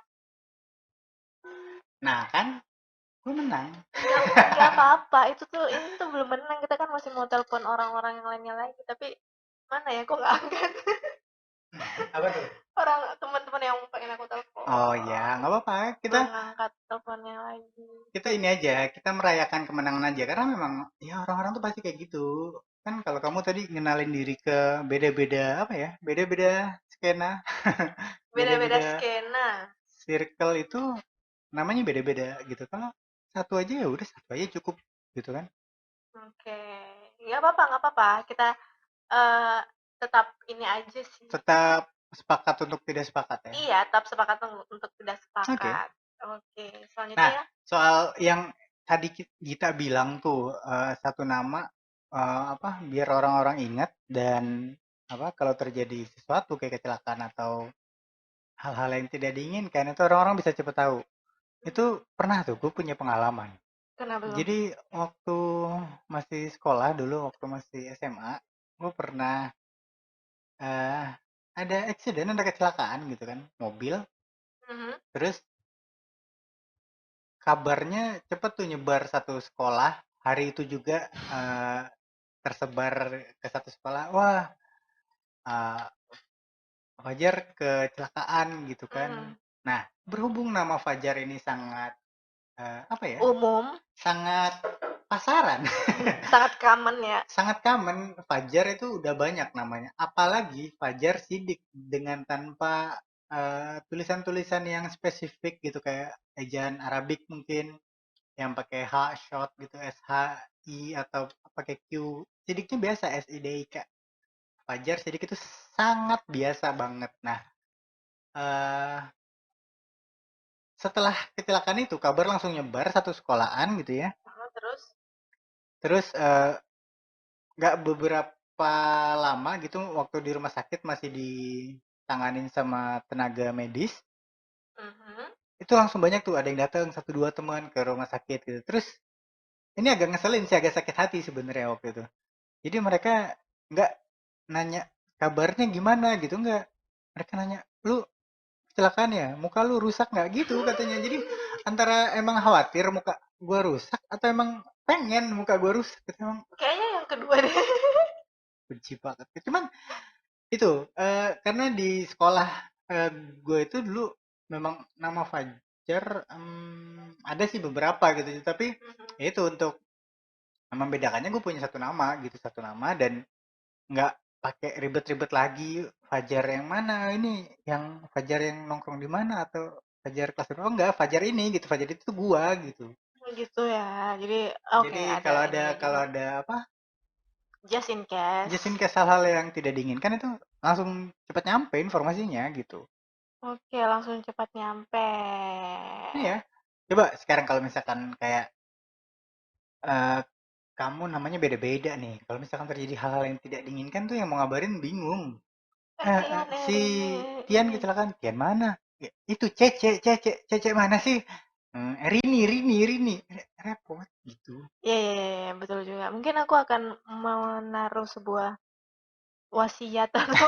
Nah kan, gue menang. Nggak apa-apa. Ini tuh belum menang. Kita kan masih mau telepon orang-orang yang lainnya lagi. Tapi mana ya? Kok nggak angkat? Apa tuh? Orang teman-teman yang pengen aku telepon. Oh ya, nggak apa-apa. Kita Belum ngangkat teleponnya lagi. kita ini aja, kita merayakan kemenangan aja karena memang ya orang-orang tuh pasti kayak gitu. Kan kalau kamu tadi ngenalin diri ke beda-beda apa ya? Beda-beda skena. Beda-beda Beda-beda skena. circle itu namanya beda-beda gitu. Kalau satu aja ya udah satu aja cukup gitu kan. Oke. Nggak apa-apa, nggak apa-apa. Kita eh, tetap ini aja sih. Tetap sepakat untuk tidak sepakat ya. Iya, tetap sepakat untuk tidak Oke. sepakat. Oke, Nah, selanjutnya ya. soal yang tadi Gita bilang tuh satu nama apa biar orang-orang ingat dan apa kalau terjadi sesuatu kayak kecelakaan atau hal-hal yang tidak diinginkan itu orang-orang bisa cepet tahu. Itu pernah tuh gue punya pengalaman. Kenapa tuh? Jadi waktu masih sekolah dulu waktu masih SMA, gue pernah eh ada accident, ada kecelakaan gitu kan, mobil. Mhm. Terus kabarnya cepet tuh nyebar satu sekolah. Hari itu juga tersebar ke satu sekolah. Wah, eh, Fajar kecelakaan gitu kan. Mhm. Nah, berhubung nama Fajar ini sangat apa ya? Umum, Sangat pasaran. sangat common ya. Sangat common. Fajar itu udah banyak namanya. Apalagi Fajar Sidik dengan tanpa tulisan-tulisan yang spesifik gitu kayak ejaan Arabik mungkin yang pakai H short gitu SHI atau pakai Q. Sidiknya biasa SIDIK. Fajar Sidik itu sangat biasa banget. Nah, eh setelah kecelakaan itu kabar langsung nyebar satu sekolahan gitu ya. Terus? Terus nggak beberapa lama gitu waktu di rumah sakit masih ditanganin sama tenaga medis. Mhm. Itu langsung banyak tuh ada yang datang satu dua teman ke rumah sakit gitu. Terus ini agak ngeselin sih, agak sakit hati sebenarnya waktu itu. Jadi mereka nggak nanya kabarnya gimana gitu, nggak. Mereka nanya, lu kecelakaan ya? Muka lu rusak nggak gitu katanya. Jadi antara emang khawatir muka gua rusak atau emang pengen muka gua rusak. Gitu, emang Kayaknya yang kedua deh. benci banget. Cuman itu karena di sekolah gue itu dulu memang nama Fajar ada sih beberapa gitu, tapi ya itu untuk membedakannya gue punya satu nama gitu, satu nama dan nggak pakai ribet-ribet lagi Fajar yang mana ini, yang Fajar yang nongkrong di mana atau Fajar kelas berapa, enggak Fajar ini gitu, Fajar itu tuh gua gitu. Gitu ya. Jadi oke Jadi ada kalau ada ininya kalau juga. ada apa Just in case. just in case hal-hal yang tidak diinginkan itu langsung cepat nyampe informasinya gitu. Oke, langsung cepat nyampe. Iya. Coba sekarang kalau misalkan kayak kamu namanya beda-beda nih. Kalau misalkan terjadi hal-hal yang tidak diinginkan tuh yang mau ngabarin bingung. Tian Si Rini Tian ini. kecelakaan. Tian mana? Ya, itu Cece mana sih? Rini. Repot gitu. Iya, iya, iya, iya, betul juga. Mungkin aku akan menaruh sebuah wasiat atau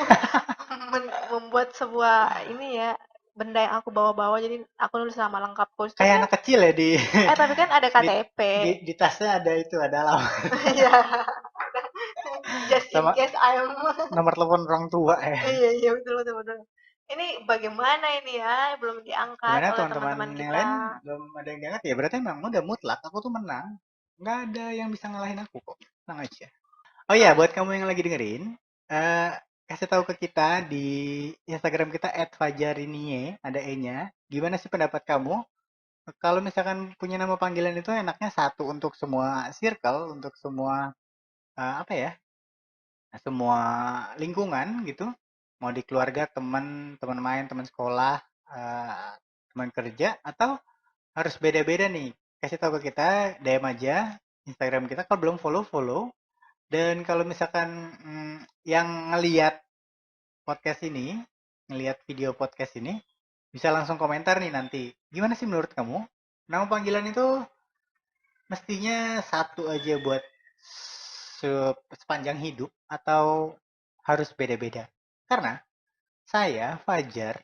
membuat sebuah ini ya, benda yang aku bawa-bawa, jadi aku nulis nama lengkapku. Tapi Kayak kan anak kecil ya tapi kan ada di, KTP. di tasnya ada itu, ada alamat Iya. Just in sama case I'm. nomor telepon orang tua ya. Iya, iya, betul, betul, betul. Ini bagaimana ini ya, belum diangkat Gimana oleh teman-teman teman-teman yang lain kita. belum ada yang diangkat ya, berarti emang udah mutlak aku tuh menang. Nggak ada yang bisa ngalahin aku kok. Tenang aja. Oh iya, Terus buat kamu yang lagi dengerin, eh kasih tahu ke kita di Instagram kita @fajarinie, ada E-nya. Gimana sih pendapat kamu? Kalau misalkan punya nama panggilan itu enaknya satu untuk semua circle, untuk semua apa ya? Semua lingkungan gitu. Mau di keluarga, teman, teman main, teman sekolah, teman kerja, atau harus beda-beda nih. Kasih tahu ke kita, DM aja Instagram kita. Kalau belum follow, follow. Dan kalau misalkan yang ngeliat podcast ini, ngeliat video podcast ini, bisa langsung komentar nih nanti. Gimana sih menurut kamu? Nama panggilan itu mestinya satu aja buat sepanjang hidup atau harus beda-beda? Karena saya, Fajar,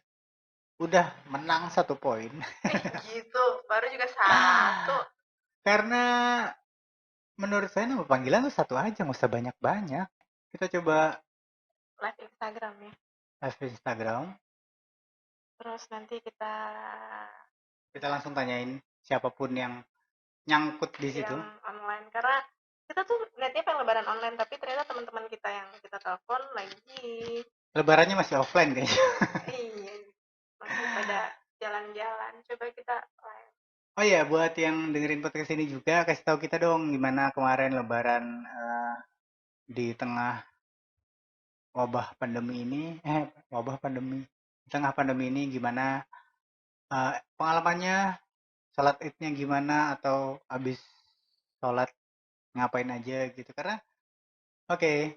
udah menang 1 poin. gitu, baru juga satu. Karena menurut saya nama panggilan tuh satu aja, nggak usah banyak-banyak. Kita coba Live Instagram ya. live Instagram, Terus nanti kita kita langsung tanyain siapapun yang nyangkut di situ. yang online, karena kita tuh netnya pengen lebaran online, tapi ternyata teman-teman kita yang kita telepon lagi Lebarannya masih offline kayaknya. iya masih pada jalan-jalan. Coba kita live. Oh iya, buat yang dengerin podcast ini juga, kasih tahu kita dong gimana kemarin lebaran di tengah wabah pandemi ini. Wabah pandemi. Di tengah pandemi ini gimana pengalamannya, sholat idnya gimana, atau habis sholat ngapain aja gitu. Karena oke,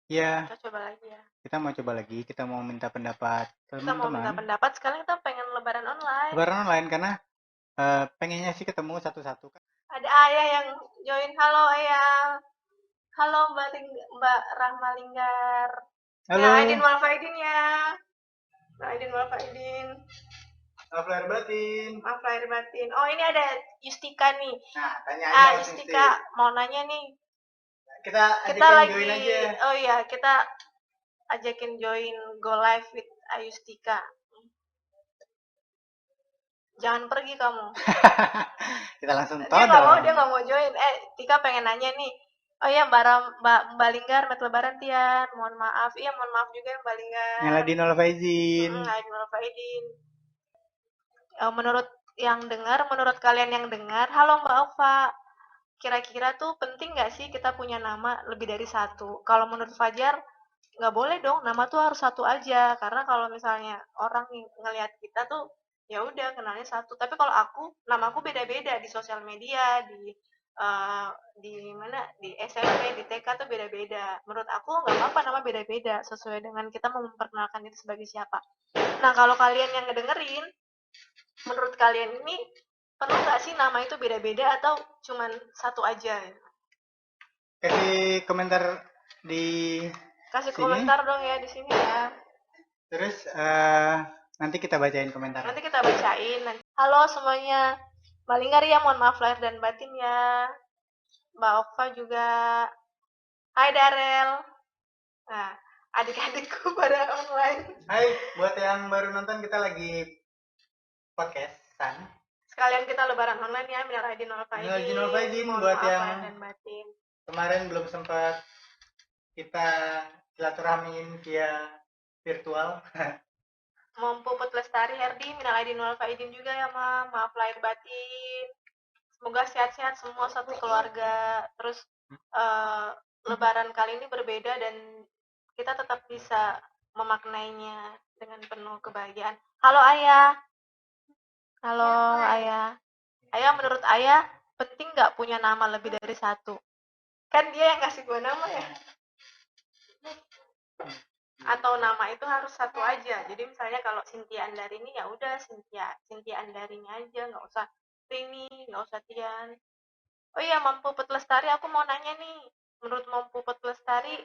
ya Kita coba lagi ya. kita mau coba lagi, kita mau minta pendapat Kita mau minta teman-teman. pendapat. Sekarang kita pengen lebaran online. Lebaran online karena pengennya sih ketemu satu-satu kan. Ada ayah yang join. Halo ayah. Halo Mbak Rahma Linggar. Ya, Aidin Halo, Walfaidin ya. Aidin Walfaidin. maaf lahir batin. Maaf lahir batin. Oh, ini ada Yustika nih. Nah, tanya aja langsung Yustika sih. mau nanya nih. Kita Kita ajakin lagi, join aja. oh iya, kita ajakin join Go Live with Ayustika. Jangan pergi kamu. Kita langsung Dia nggak mau, todong. dia nggak mau join. Tika pengen nanya nih. Oh iya, Mbak Linggar, Mbak Lebaran Tian. Mohon maaf. Iya, mohon maaf juga Mbak Linggar. Ngeladin Nol Faizin. Aidin Walfaidin. Menurut yang dengar, menurut kalian yang dengar, halo Mbak Ova. Kira-kira tuh penting nggak sih kita punya nama lebih dari satu? Kalau menurut Fajar, nggak boleh dong, nama tuh harus satu aja. Karena kalau misalnya orang ngelihat kita tuh, ya udah kenalnya satu. Tapi kalau aku, namaku beda-beda di sosial media, uh, di mana, di SMP, di TK tuh beda-beda. Menurut aku nggak apa-apa nama beda-beda, sesuai dengan kita mau memperkenalkan itu sebagai siapa. Nah, kalau kalian yang ngedengerin, menurut kalian ini perlu nggak sih nama itu beda-beda atau cuman satu aja? Kasih komentar di Kasih sini. komentar dong ya di sini ya. Terus nanti kita bacain komentar. Nanti kita bacain. Halo semuanya. Mbak Linggar ya, mohon maaf lahir dan batin ya. Mbak Okva juga. Hai Darel. Nah, adik-adikku pada online. Hai, buat yang baru nonton kita lagi podcastan. Sekalian kita lebaran online ya, minal aidin wal faizin. Mohon buat maaf yang lahir dan batin. kemarin belum sempat kita silaturahmiin via virtual. Puput Lestari Herdi, minal aidin wal faizin juga ya, Ma. Maaf lahir batin. Semoga sehat-sehat semua satu keluarga. Terus lebaran kali ini berbeda dan kita tetap bisa memaknainya dengan penuh kebahagiaan. Halo Ayah. Halo Ayah. Ayah, menurut Ayah penting nggak punya nama lebih dari satu? Kan dia yang ngasih gue nama ya. Atau nama itu harus satu aja. Jadi misalnya kalau Cynthia Andarini ya udah Cynthia Andarini aja, nggak usah Rini, nggak usah Tian. Oh iya, Mam Puput Lestari, aku mau nanya nih. Menurut Mam Puput Lestari,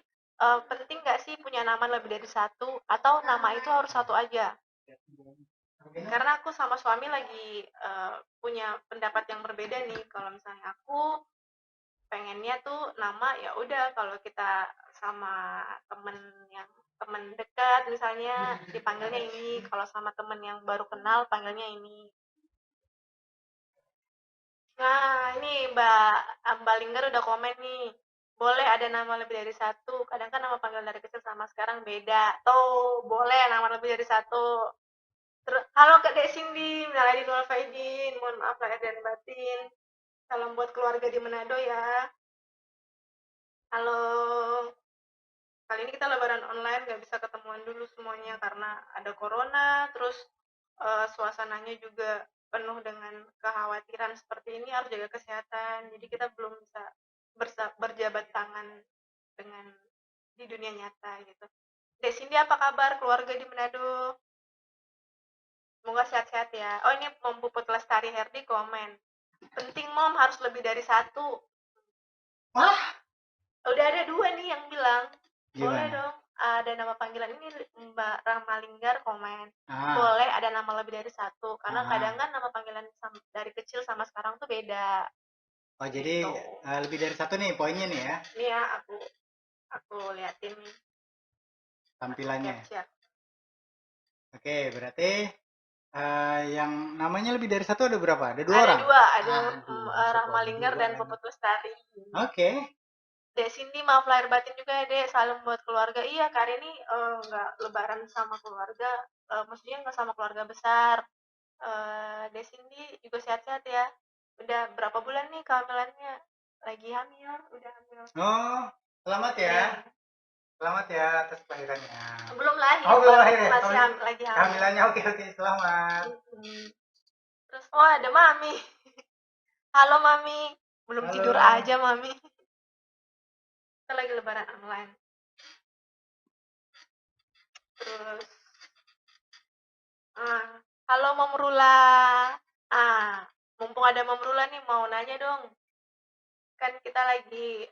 penting nggak sih punya nama lebih dari satu? Atau nama itu harus satu aja? Karena aku sama suami lagi punya pendapat yang berbeda nih. Kalau misalnya aku pengennya tuh nama ya udah kalau kita sama temen dekat misalnya dipanggilnya ini, kalau sama temen yang baru kenal panggilnya ini. Nah, ini Mbak Linggar udah komen nih. Boleh ada nama lebih dari satu. Kadang kan nama panggilan dari kecil sama sekarang beda. Tuh, boleh nama lebih dari satu. Terus, halo Kak Dek Cindy, minal aidin wal faizin. Mohon maaf lahir dan batin. Salam buat keluarga di Manado ya. Halo. Kali ini kita lebaran online, nggak bisa ketemuan dulu semuanya karena ada corona. Terus suasananya juga penuh dengan kekhawatiran seperti ini, harus jaga kesehatan. Jadi kita belum bisa berjabat tangan dengan di dunia nyata gitu. Dek Cindy apa kabar keluarga di Manado? Semoga sehat-sehat ya. Oh ini Mom Puput Lestari Herdi komen. Penting Mom harus lebih dari satu. Wah, Udah ada dua nih yang bilang. Boleh gimana? dong. Ada nama panggilan ini Mbak Rahma Linggar komen. Ah, Boleh ada nama lebih dari satu. Karena kadang ah. kan nama panggilan dari kecil sama sekarang tuh beda. Oh, jadi Gitu. lebih dari satu nih poinnya nih ya, Ini ya aku liatin nih. Aku tampilannya. capture. Oke, berarti yang namanya lebih dari satu ada berapa? Ada dua Ada orang? dua. Ada Aduh, masuk Rahma poin Linggar dua dan lagi. Puput Lestari. Oke. Dek Cindy maaf lahir batin juga ya Dek, salam buat keluarga. Iya Kak ini nggak lebaran sama keluarga, maksudnya nggak sama keluarga besar. Dek Cindy juga sehat-sehat ya. Udah berapa bulan nih kehamilannya? Lagi hamil, udah hamil. Oh, selamat ya. Nih, Selamat ya atas kelahirannya. belum lahir, Oh, belum lahir ya? masih lagi hamil. Kehamilannya oke, selamat. Terus, oh ada Mami. Halo Mami, belum Halo. tidur aja Mami. Kita lagi lebaran online. Terus, halo Mom Rula. Mumpung ada Mom Rula nih, mau nanya dong. Kan kita lagi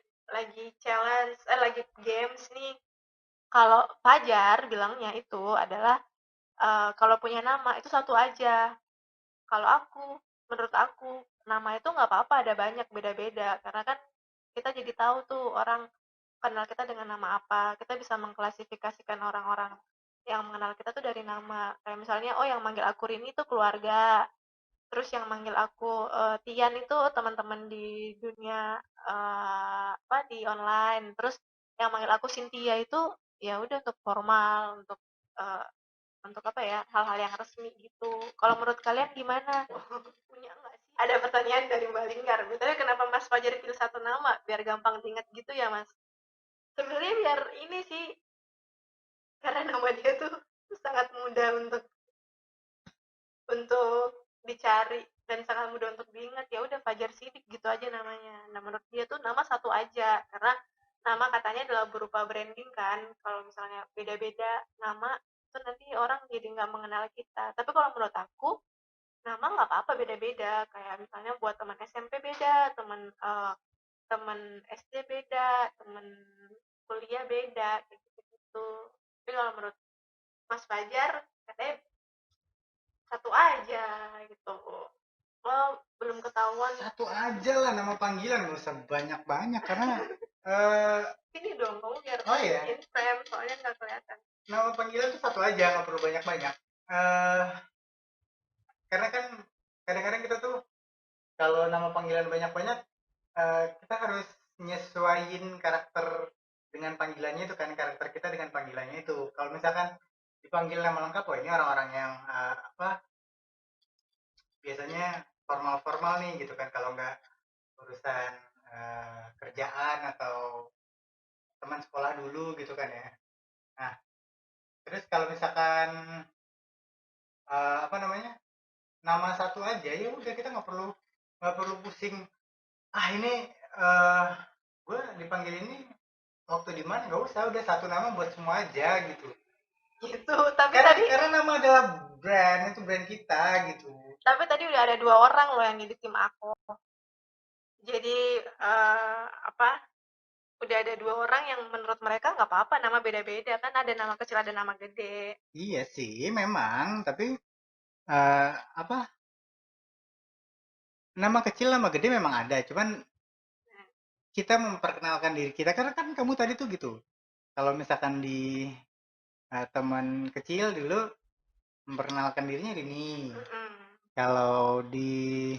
challenge, lagi games nih. Kalau Fajar bilangnya itu adalah kalau punya nama itu satu aja. Kalau menurut aku, nama itu nggak apa-apa ada banyak beda-beda. Karena kan kita jadi tahu tuh orang kenal kita dengan nama apa. Kita bisa mengklasifikasikan orang-orang yang mengenal kita tuh dari nama. Kayak misalnya, oh yang manggil aku Rini itu keluarga. Terus yang manggil aku Tian itu teman-teman di dunia apa di online. Terus yang manggil aku Cynthia itu ya udah untuk formal, eh, untuk apa ya hal-hal yang resmi gitu. Kalau menurut kalian gimana? Punya nggak sih? Ada pertanyaan dari Mbak Linggar. Betulnya kenapa Mas Fajar pilih satu nama biar gampang diingat gitu ya Mas? Sebenarnya biar ini sih karena nama dia tuh sangat mudah untuk dicari dan sangat mudah untuk diingat. Ya udah Fajar Sidik gitu aja namanya. Nah menurut dia tuh nama satu aja karena nama katanya adalah berupa branding kan. Kalau misalnya beda-beda nama itu nanti orang jadi nggak mengenal kita. Tapi kalau menurut aku nama nggak apa-apa beda-beda. Kayak misalnya buat teman SMP beda, teman SD beda, teman kuliah beda, kayak gitu. Tapi kalau menurut Mas Fajar katanya satu aja gitu. Oh, belum ketahuan. Satu aja lah nama panggilan, nggak usah banyak-banyak karena eh Sini dong, kamu biar oh ya, in frame, soalnya nggak kelihatan. nama panggilan tuh satu aja, nggak perlu banyak-banyak. eh Karena kan kadang-kadang kita tuh kalau nama panggilan banyak-banyak, kita harus nyesuaiin karakter dengan panggilannya itu kan, karakter kita dengan panggilannya itu. Kalau misalkan dipanggil nama lengkap, oh ini orang-orang yang apa biasanya formal-formal nih gitu kan, kalau nggak urusan kerjaan atau teman sekolah dulu gitu kan ya. Nah, terus kalau misalkan apa namanya nama satu aja ya udah kita nggak perlu pusing. Ah ini gue dipanggil ini waktu di mana nggak usah, udah satu nama buat semua aja gitu. Gitu. Tapi Karena tadi nama adalah brand, itu brand kita gitu. udah ada 2 orang loh yang di tim aku. Jadi apa? Udah ada 2 orang yang menurut mereka nggak apa-apa nama beda-beda, kan ada nama kecil ada nama gede. Iya sih memang, tapi apa, nama kecil nama gede memang ada, cuman kita memperkenalkan diri kita, karena kan kamu tadi tuh gitu, kalau misalkan di teman kecil dulu memperkenalkan dirinya ini, Mm-mm. kalau di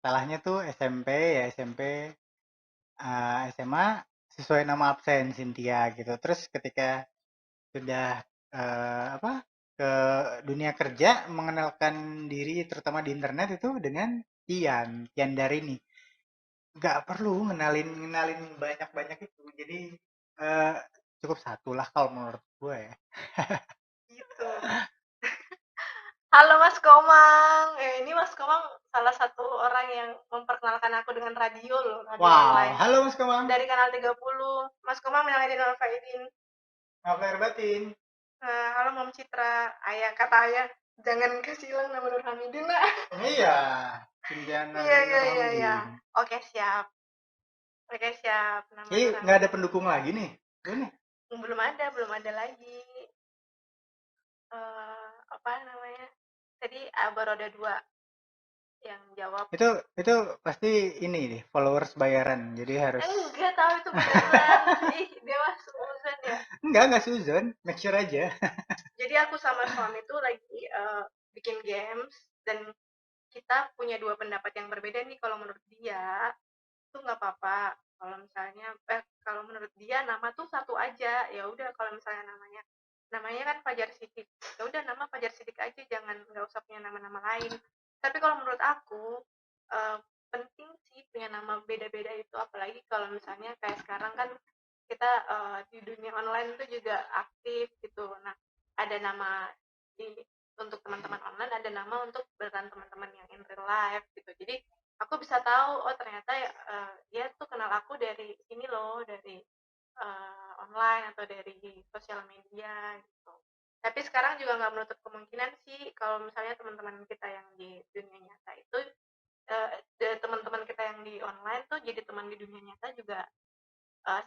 salahnya tuh SMP ya SMP, SMA sesuai nama absen Cynthia gitu, terus ketika sudah apa, ke dunia kerja mengenalkan diri terutama di internet itu dengan Tian Darini, nggak perlu ngenalin banyak itu, jadi eh, cukup satu lah kalau menurut gue ya. Gitu. Halo Mas Komang. Ini Mas Komang salah satu orang yang memperkenalkan aku dengan radio loh, radio Wow, online. halo Mas Komang. Dari Kanal 30. Mas Komang menang Dinal Faidin. Maaf lahir batin. Halo Mom Citra. Ayah kata ayah jangan kasih hilang nama Nur Hamidin lah. Iya, Cynthia Iya iya Nur iya iya. Hamidin. Oke siap. Oke siap. Nama Ini Nur nggak ada Hamidin. pendukung lagi nih. Ini Belum ada lagi. Apa namanya? Tadi baru ada 2 yang jawab. itu pasti ini nih followers bayaran, jadi harus. Enggak tahu itu beneran. Ih, dia mah suzon ya. Enggak suzon, make sure aja. Jadi aku sama suami tuh lagi bikin games dan kita punya 2 pendapat yang berbeda nih. Kalau menurut dia tuh nggak apa-apa. Kalau misalnya kalau menurut dia nama tuh satu aja. Ya udah kalau misalnya namanya kan Fajar Sidik. Ya udah nama Fajar Sidik aja, jangan nggak usah punya nama-nama lain. Tapi kalau menurut aku penting sih punya nama beda-beda itu, apalagi kalau misalnya kayak sekarang kan kita di dunia online tuh juga aktif gitu. Nah, ada nama di untuk teman-teman online, ada nama untuk beneran teman-teman yang in real life gitu. Jadi aku bisa tahu oh ternyata dia tuh kenal aku dari ini loh, dari online atau dari sosial media gitu. Tapi sekarang juga nggak menutup kemungkinan sih kalau misalnya teman-teman kita yang di dunia nyata itu teman-teman kita yang di online tuh jadi teman di dunia nyata juga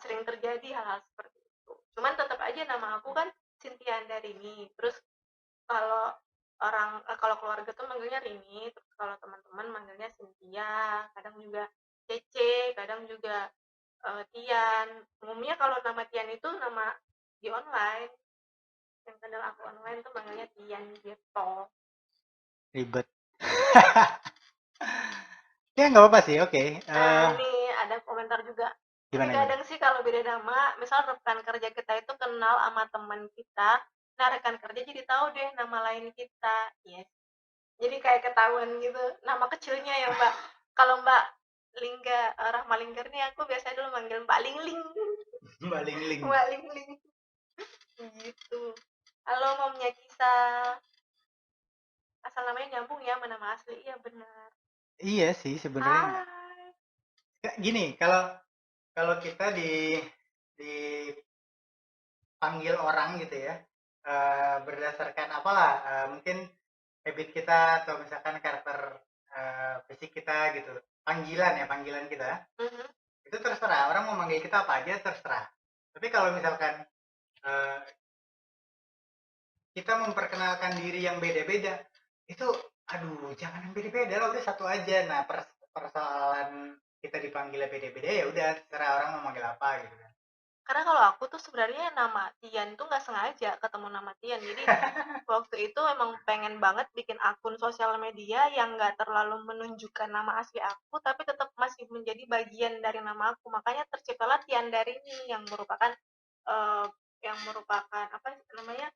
sering terjadi hal-hal seperti itu. Cuman tetap aja nama aku kan Cynthia Andarini. Terus kalau kalau keluarga tuh manggilnya Rini, terus kalau teman-teman manggilnya Cynthia, kadang juga Cece, kadang juga Tian. Umumnya kalau nama Tian itu nama di online. Yang kadang aku online tuh manggilnya Tian gitu. Ribet. Ya nggak apa-apa sih, oke. Ini ada komentar juga. Tapi Gimana? kadang sih kalau beda nama, misal rekan kerja kita itu kenal sama teman kita, nah rekan kerja jadi tahu deh nama lain kita. Yes. Jadi kayak ketahuan gitu. Nama kecilnya ya Mbak. Kalau Mbak Rahma Linggar nih aku biasanya dulu manggil Mbak Lingling. Mbak Lingling. Mbak Lingling. Gitu. Halo Momnya Kisah. Asal namanya nyambung ya sama nama asli. Iya benar. Iya sih sebenarnya. Gini, kalau kita dipanggil orang gitu ya, berdasarkan apalah, mungkin habit kita atau misalkan karakter fisik kita gitu, panggilan kita, itu terserah, orang mau manggil kita apa aja terserah. Tapi kalau misalkan kita memperkenalkan diri yang beda-beda, itu aduh jangan yang beda-beda lah, udah satu aja. Nah persoalan kita dipanggilnya beda-beda ya udah terserah orang mau manggil apa gitu kan. Karena kalau aku tuh sebenarnya nama Tian tuh nggak sengaja ketemu nama Tian. Jadi waktu itu emang pengen banget bikin akun sosial media yang nggak terlalu menunjukkan nama asli aku, tapi tetap masih menjadi bagian dari nama aku. Makanya terciptalah Tian Darini yang merupakan apa namanya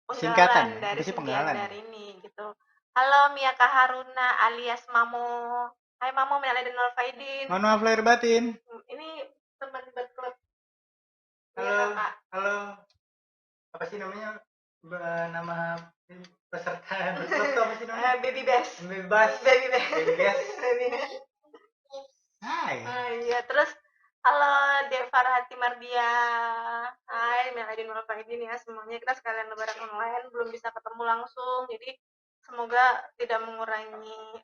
Singkatan penggalan ya, dari itu sih Cynthia penggalan ya. Darini gitu. Halo Miyaka Haruna alias Mamo. Hai Mamo, Mela dan Faidin. Mohon maaf lahir batin. Ini teman debat klub. Halo, halo. Apa sih namanya? Nama peserta berklub tuh apa sih namanya? Baby Best. Baby Best. Baby Best. Baby Best. Baby Best. Hai. Iya, terus Halo Deva Rahati Mardia. Hai Meladin Malfaidin ya semuanya. Kita sekalian lebaran online, belum bisa ketemu langsung. Jadi semoga tidak mengurangi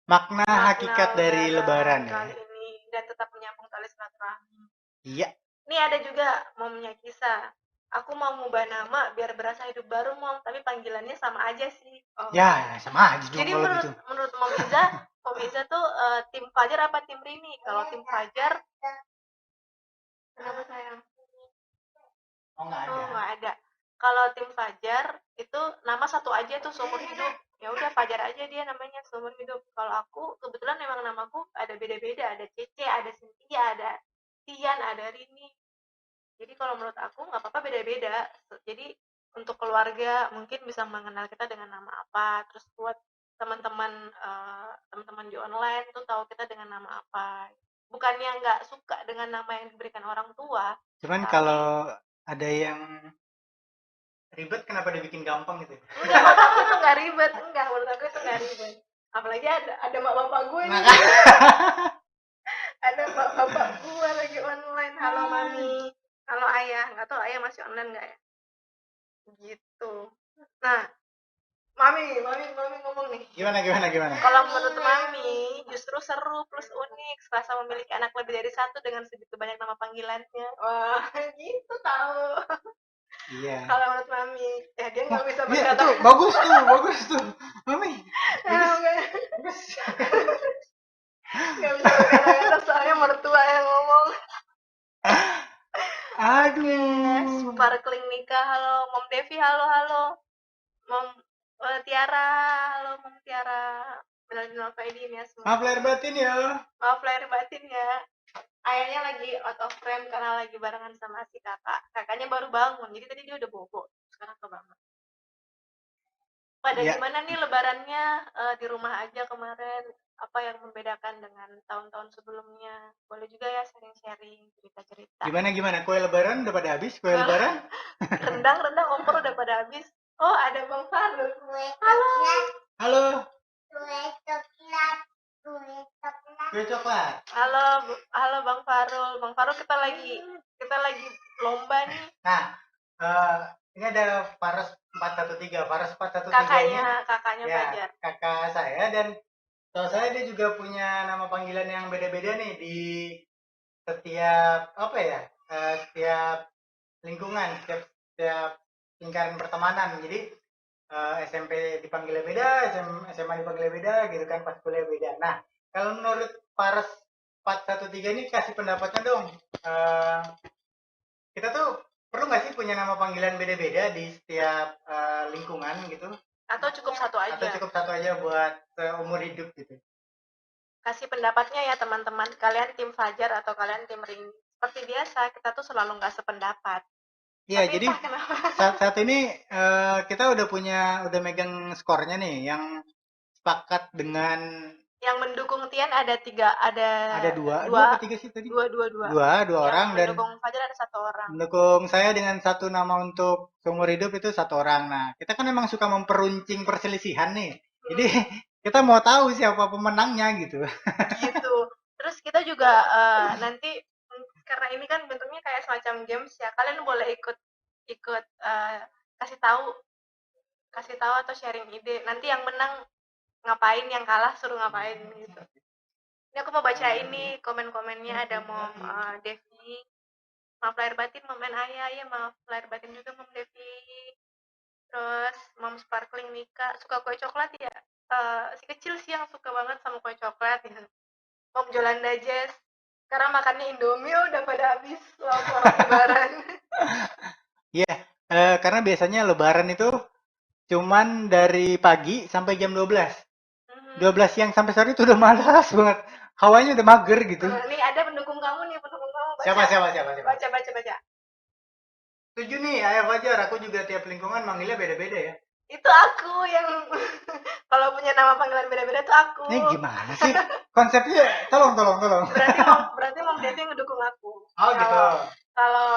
Makna makna hakikat dari lebaran ya. kali ini dan tetap menyambung tali silaturahmi. Iya. Ini ada juga momnya kisah. Aku mau ngubah nama biar berasa hidup baru mom, tapi panggilannya sama aja sih. Oh. Ya, sama aja dong Jadi kalau menurut gitu. menurut Mom Iza tuh tim Fajar apa tim Rini? Kalau tim Fajar, kenapa sayang? Oh, nggak Oh, ada. nggak ada. Kalau tim Fajar itu nama satu aja tuh seumur hidup. Ya udah Fajar aja dia namanya seumur hidup. Kalau aku kebetulan memang namaku ada beda-beda, ada Cece, ada Cynthia, ada Tian, ada Rini. Jadi kalau menurut aku nggak apa-apa beda-beda. Jadi untuk keluarga mungkin bisa mengenal kita dengan nama apa. Terus buat teman-teman teman-teman di online tuh tahu kita dengan nama apa. Bukannya nggak suka dengan nama yang diberikan orang tua. Cuman Tapi kalau ada yang ribet kenapa dibikin gampang gitu? enggak, menurut aku itu nggak ribet. Enggak, menurut aku itu nggak ribet. Apalagi ada mak bapak gue nih. Ada mak bapak gue lagi online. Halo mami. Halo ayah. Nggak tahu ayah masih online nggak ya? Gitu. Nah, Mami ngomong nih. Gimana? Kalau menurut Mami, justru seru plus unik serasa memiliki anak lebih dari satu dengan segitu banyak nama panggilannya. Wah, gitu tahu. Iya. Kalau menurut Mami, ya dia nggak bisa Iya, berkata. itu bagus tuh. Mami. Bagus. Nggak bisa berkata-kata soalnya mertua yang ngomong. Aduh. Sparkling nikah, halo Mom Devi, halo. Mom Tiara, halo Mom Tiara. Melalui Faidin ya semua. Maaf lahir batin ya. Maaf lahir batin ya. Ayahnya lagi out of frame karena lagi barengan sama si kakak. Kakaknya baru bangun, jadi tadi dia udah bobo. Sekarang kebangun. Pada Ya. gimana nih lebarannya di rumah aja kemarin? Apa yang membedakan dengan tahun-tahun sebelumnya? Boleh juga ya sharing-sharing cerita-cerita. Gimana? Kue lebaran udah pada habis? Kue lebaran? Rendang opor udah pada habis. Oh, ada Bang Farul. Halo. Kue coklat. Halo Bang Farul. Bang Farul kita lagi lomba nih. Nah, ini ada Faras 413. Faras 413 ini kakaknya ya, Fajar. kakak saya, dan tahu saya dia juga punya nama panggilan yang beda-beda nih di setiap setiap lingkungan, setiap lingkaran pertemanan. Jadi SMP dipanggilnya beda, SMA dipanggilnya beda gitu kan, pas kuliah beda. Nah, kalau menurut Faras 413 ini kasih pendapatnya dong. Kita tuh perlu nggak sih punya nama panggilan beda-beda di setiap lingkungan gitu? Atau cukup satu aja? Atau cukup satu aja buat seumur hidup gitu? Kasih pendapatnya ya teman-teman. Kalian tim Fajar atau kalian tim Ring. Seperti biasa, kita tuh selalu nggak sependapat. Iya, jadi saat ini kita udah megang skornya nih, yang sepakat dengan yang mendukung Tian ada dua apa tiga sih tadi? Dua orang, dan mendukung Fajar ada satu orang. Mendukung saya dengan satu nama untuk seumur hidup itu satu orang. Nah, kita kan memang suka memperuncing perselisihan nih. Jadi kita mau tahu siapa pemenangnya gitu. Gitu. Terus kita juga nanti karena ini kan bentuknya kayak semacam games ya. Kalian boleh ikut kasih tahu atau sharing ide. Nanti yang menang ngapain, yang kalah suruh ngapain gitu. Ini aku mau baca ini komen-komennya. Ada Mom Devi, maaf lahir batin Mom Ayah, ya maaf lahir batin juga Mom Devi. Terus Mom Sparkling Mika, suka kue coklat ya? Si kecil sih yang suka banget sama kue coklat ya. Mom Jolanda Jess, karena makannya Indomie udah pada habis waktu lebaran. Iya, karena biasanya lebaran itu cuman dari pagi sampai jam 12. 12 siang sampai sore itu udah malas banget. Hawanya udah mager gitu. Nih ada pendukung kamu nih, baca. Siapa? Baca. Setuju nih, Ayah Fajar. Aku juga tiap lingkungan manggilnya beda-beda ya. Itu aku yang kalau punya nama panggilan beda-beda tuh aku. Ini gimana sih? Konsepnya tolong. Berarti Mom Devi ngedukung aku. Oh gitu. Kalau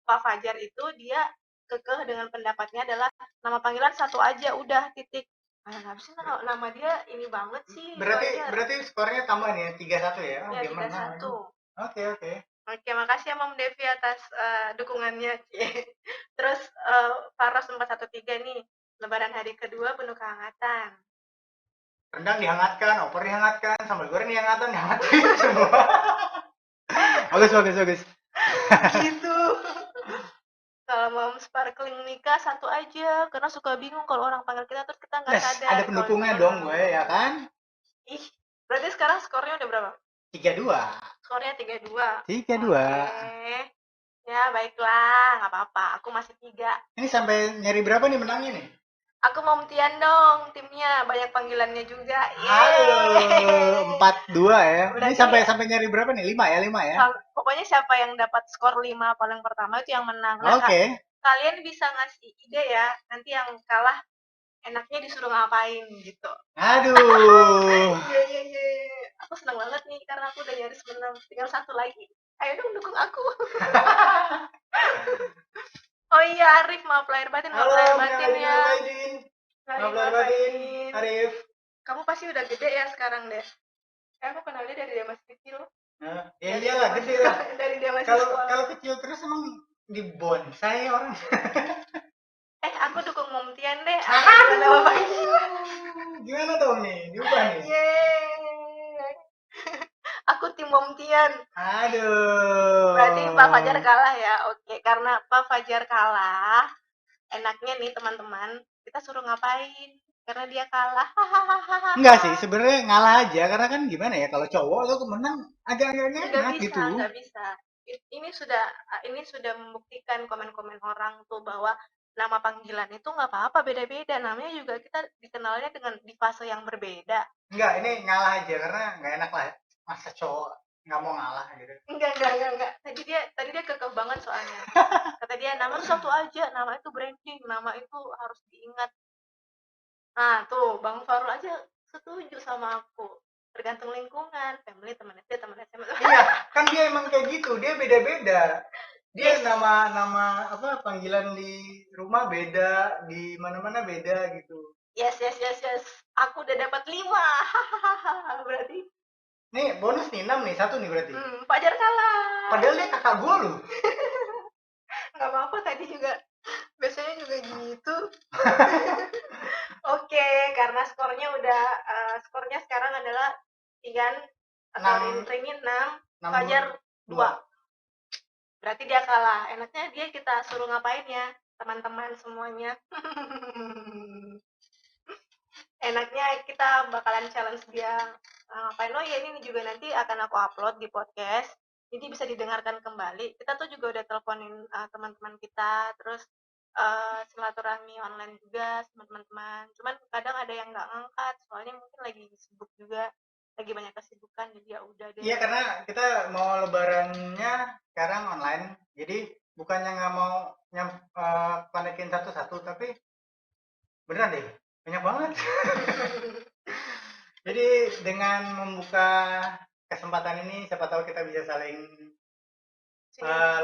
Pak Fajar itu dia kekeh dengan pendapatnya adalah nama panggilan satu aja udah titik. Nggak bisa nama dia ini banget sih. Berarti skornya tambah nih 3-1 ya? Ya 3-1. Oke, oke. Oke, makasih ya Mom Devi atas dukungannya. Terus Faros 413 nih, Lebaran hari kedua penuh kehangatan. Rendang dihangatkan, opor dihangatkan, sambal goreng dihangatkan, dihangatin semua. Bagus, bagus, bagus. Gitu. Kalau Mom Sparkling nikah satu aja, karena suka bingung kalau orang panggil kita terus kita nggak Yes, sadar ada kalau itu pendukungnya orang. dong gue, ya kan? Ih, berarti sekarang skornya udah berapa? 3-2. Skornya 3-2. 3-2. Oke. Ya, baiklah, nggak apa-apa. Aku masih 3. Ini sampai nyari berapa nih menangnya nih? Aku mau Tian dong, timnya banyak panggilannya juga. Halo, 4-2 ya. Ini Berarti sampai nyari berapa nih? 5 ya, 5 ya. pokoknya siapa yang dapat skor 5 paling pertama itu yang menang. Nah, Oke. kalian bisa ngasih ide ya, nanti yang kalah enaknya disuruh ngapain gitu. Aduh. Ye. Aku senang banget nih karena aku udah nyaris menang. Tinggal satu lagi. Ayo dong dukung aku. Oh iya, Arif, maaf lahir batin, maaf Halo, lahir minal batin aidin ya. wal faizin. Maaf lahir batin, Arif. Kamu pasti udah gede ya sekarang deh. Aku kenal dia dari dia masih kecil. Nah, ya iyalah gede lah. Dari dia masih sekolah. Kalau kecil terus emang di bonsai orang. Aku dukung Mom Tian deh. Aduh. Gimana dong nih? Diubah nih. Yeay. Aku tim Mom Tian. Aduh. Berarti Pak Fajar kalah ya. Oke, karena Pak Fajar kalah, enaknya nih teman-teman, kita suruh ngapain? Karena dia kalah. Enggak sih, sebenarnya ngalah aja karena kan gimana ya kalau cowok lo menang agak-agak enak gitu. Nggak bisa. Ini sudah membuktikan komen-komen orang tuh bahwa nama panggilan itu nggak apa-apa, beda-beda. Namanya juga kita dikenalnya dengan di fase yang berbeda. Enggak, ini ngalah aja karena nggak enak lah masa cowok nggak mau ngalah gitu. Enggak. Tadi dia kekeh banget soalnya. Kata dia nama itu satu aja, nama itu branding, nama itu harus diingat. Nah, tuh Bang Farul aja setuju sama aku. Tergantung lingkungan, family, teman SD, teman SMA. Iya, kan dia emang kayak gitu, dia beda-beda. Dia Yes. nama apa panggilan di rumah beda, di mana-mana beda gitu. Yes. Aku udah dapat 5. Berarti Nih bonus nih 6 nih, 1 nih berarti. Fajar kalah. Padahal dia kakak gue loh. Nggak apa-apa, tadi juga biasanya juga gitu. Oke, karena skornya sekarang adalah Tian atau Rini 6, Fajar 2. Berarti dia kalah. Enaknya dia kita suruh ngapain ya, teman-teman semuanya. Enaknya kita bakalan challenge dia ngapain. Oh ya, ini juga nanti akan aku upload di podcast. Jadi bisa didengarkan kembali. Kita tuh juga udah teleponin teman-teman kita, terus silaturahmi online juga sama teman-teman. Cuman kadang ada yang nggak ngangkat, soalnya mungkin lagi sibuk juga, lagi banyak kesibukan, jadi ya udah deh. Iya, karena kita mau lebarannya sekarang online, jadi bukannya nggak mau konekin satu-satu, tapi beneran deh, banyak banget. Jadi dengan membuka kesempatan ini, siapa tahu kita bisa saling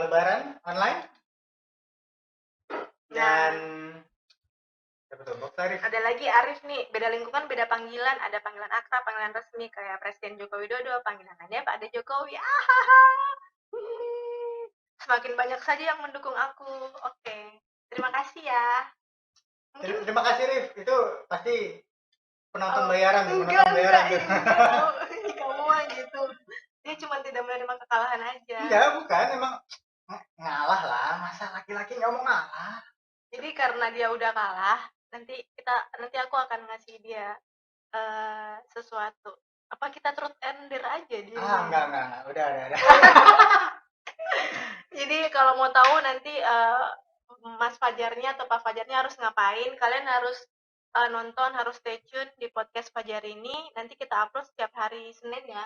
lebaran online. Dan ada lagi Arif nih, beda lingkungan, beda panggilan, ada panggilan akrab, panggilan resmi kayak Presiden Joko Widodo, panggilan lainnya Pak Ade Jokowi. Semakin banyak saja yang mendukung aku. Oke, terima kasih ya. Terima kasih Rif, itu pasti penonton bayaran. Enggak, kamu mah gitu. Dia cuma tidak menerima kekalahan aja. Enggak, bukan, emang ngalah lah, masa laki-laki nggak mau ngalah. Jadi karena dia udah kalah, nanti aku akan ngasih dia sesuatu. Apa kita truth and dare aja dia? Enggak, udah. Jadi kalau mau tahu nanti Mas Fajarnya atau Pak Fajarnya harus ngapain, kalian harus nonton, harus stay tune di podcast Fajar ini. Nanti kita upload setiap hari Senin ya.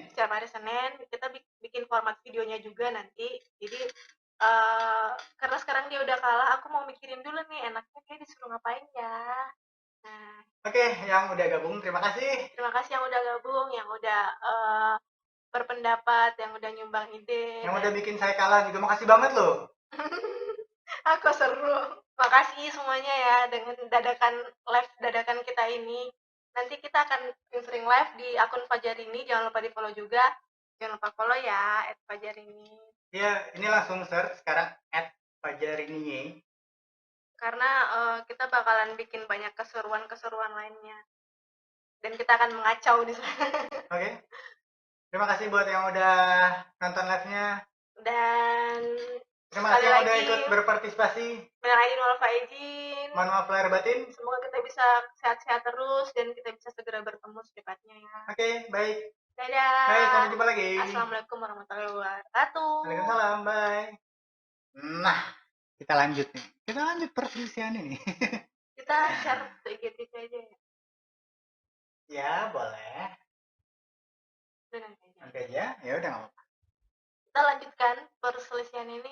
Setiap hari Senin kita bikin format videonya juga nanti. Jadi karena sekarang dia udah kalah, aku mau mikirin dulu nih enaknya dia disuruh ngapain ya. Nah, oke, yang udah gabung terima kasih. Terima kasih yang udah gabung, yang udah berpendapat, yang udah nyumbang ide, yang udah bikin saya kalah juga makasih banget loh. Aku seru. Makasih semuanya ya dengan live dadakan kita ini. Nanti kita akan sering live di akun Fajar ini, jangan lupa di follow juga. Jangan lupa follow ya @fajarini. Iya, ini langsung search sekarang @fajarini. Karena kita bakalan bikin banyak keseruan-keseruan lainnya. Dan kita akan mengacau di sana. Oke. Terima kasih buat yang udah nonton live-nya. Dan Terima sekali kasih yang udah lagi ikut berpartisipasi. minal aidin wal faizin. Mohon maaf lahir batin. Semoga kita bisa sehat-sehat terus dan kita bisa segera bertemu secepatnya ya. Oke, baik. Dadah. Baik, sampai jumpa lagi. Assalamualaikum warahmatullahi wabarakatuh. Waalaikumsalam, bye. Nah, kita lanjut nih. Kita lanjut perselisihan ini. Kita share ke IGTV aja ya. Ya, boleh. Udah nanti aja. Nanti aja. Ya udah nggak apa-apa. Kita lanjutkan perselisihan ini.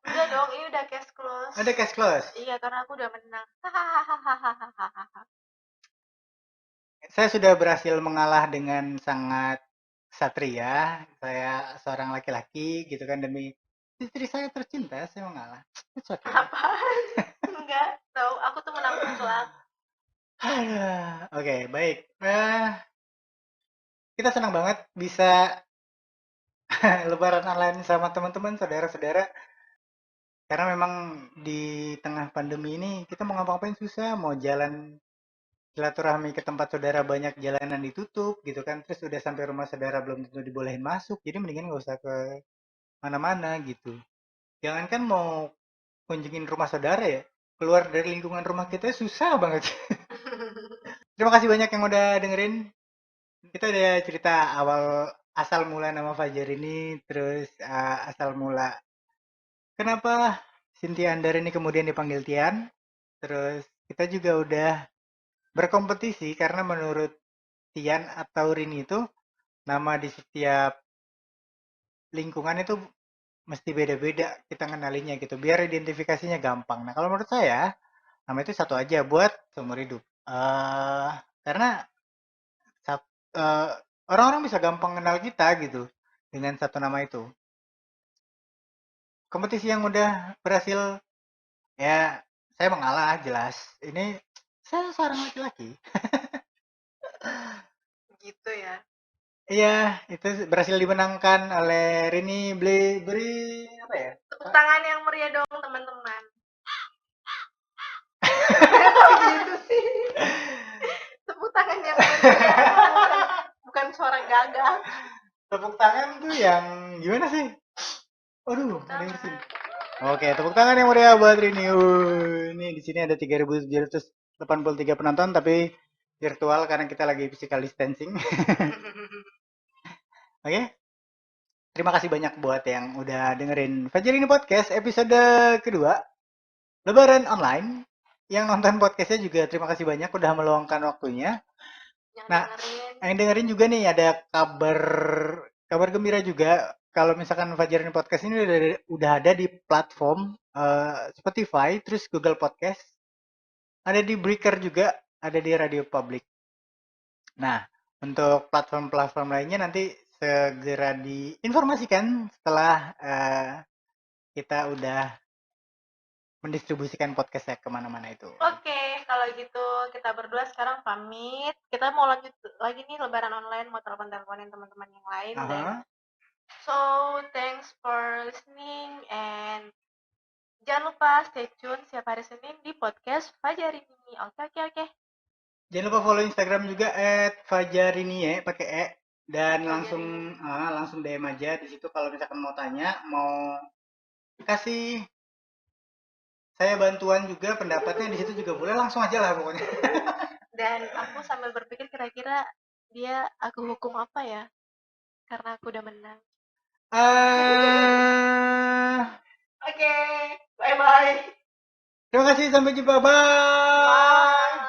Udah dong, ini udah case close. Ada cash close. Iya, karena aku udah menang. Hahaha. Saya sudah berhasil mengalah dengan sangat satria. Saya seorang laki-laki gitu kan, demi istri saya tercinta saya mengalah. It's okay. Apaan? Enggak, tahu aku tuh menang mutlak. Oke, baik. Kita senang banget bisa lebaran online sama teman-teman, saudara-saudara. Karena memang di tengah pandemi ini kita mau ngapa-ngapain susah, mau jalan silaturahmi ke tempat saudara banyak jalanan ditutup gitu kan, terus udah sampai rumah saudara belum tentu dibolehin masuk, jadi mendingan nggak usah ke mana-mana gitu. Jangankan mau kunjungin rumah saudara ya, keluar dari lingkungan rumah kita susah banget. Terima kasih banyak yang udah dengerin. Kita udah cerita awal asal mula nama Fajar ini, terus asal mula kenapa Cynthia Andar ini kemudian dipanggil Tian. Terus kita juga udah berkompetisi karena menurut Tian atau Rini itu nama di setiap lingkungan itu mesti beda-beda kita kenalinya gitu biar identifikasinya gampang. Nah kalau menurut saya nama itu satu aja buat seumur hidup. Karena orang-orang bisa gampang kenal kita gitu dengan satu nama itu. Kompetisi yang udah berhasil ya saya mengalah jelas. Ini saya seorang laki-laki. Gitu ya. Iya, itu berhasil dimenangkan oleh Rini. Beri apa ya? Tepuk tangan yang meriah dong teman-teman. Kok gitu sih? Tepuk tangan yang meriah. Bukan suara gagah. Tepuk tangan tuh yang gimana sih? Aduh, ada yang bersin. Oke, tepuk tangan yang meriah buat Rini. Ini di sini ada 3.783 penonton tapi virtual karena kita lagi physical distancing. Oke. Terima kasih banyak buat yang udah dengerin Fajar ini podcast episode kedua Lebaran online. Yang nonton podcastnya juga terima kasih banyak udah meluangkan waktunya. Nah, yang dengerin juga nih ada kabar gembira juga. Kalau misalkan Fajar ini podcast ini udah ada di platform Spotify, terus Google Podcast, ada di Breaker juga, ada di Radio Public. Nah, untuk platform-platform lainnya nanti segera diinformasikan setelah kita udah mendistribusikan podcastnya kemana-mana itu. Oke, kalau gitu kita berdua sekarang pamit. Kita mau lanjut lagi nih lebaran online, mau telepon-teleponin teman-teman yang lain. So, thanks for listening and jangan lupa stay tune setiap hari Senin di podcast Fajar ini. Oke. Jangan lupa follow Instagram juga @fajarini ya, pakai E. Dan langsung DM aja di situ kalau misalkan mau tanya, mau kasih saya bantuan juga pendapatnya di situ juga boleh, langsung aja lah pokoknya. Dan aku sambil berpikir kira-kira dia aku hukum apa ya? Karena aku udah menang. Oke, bye-bye. Terima kasih, sampai jumpa, bye.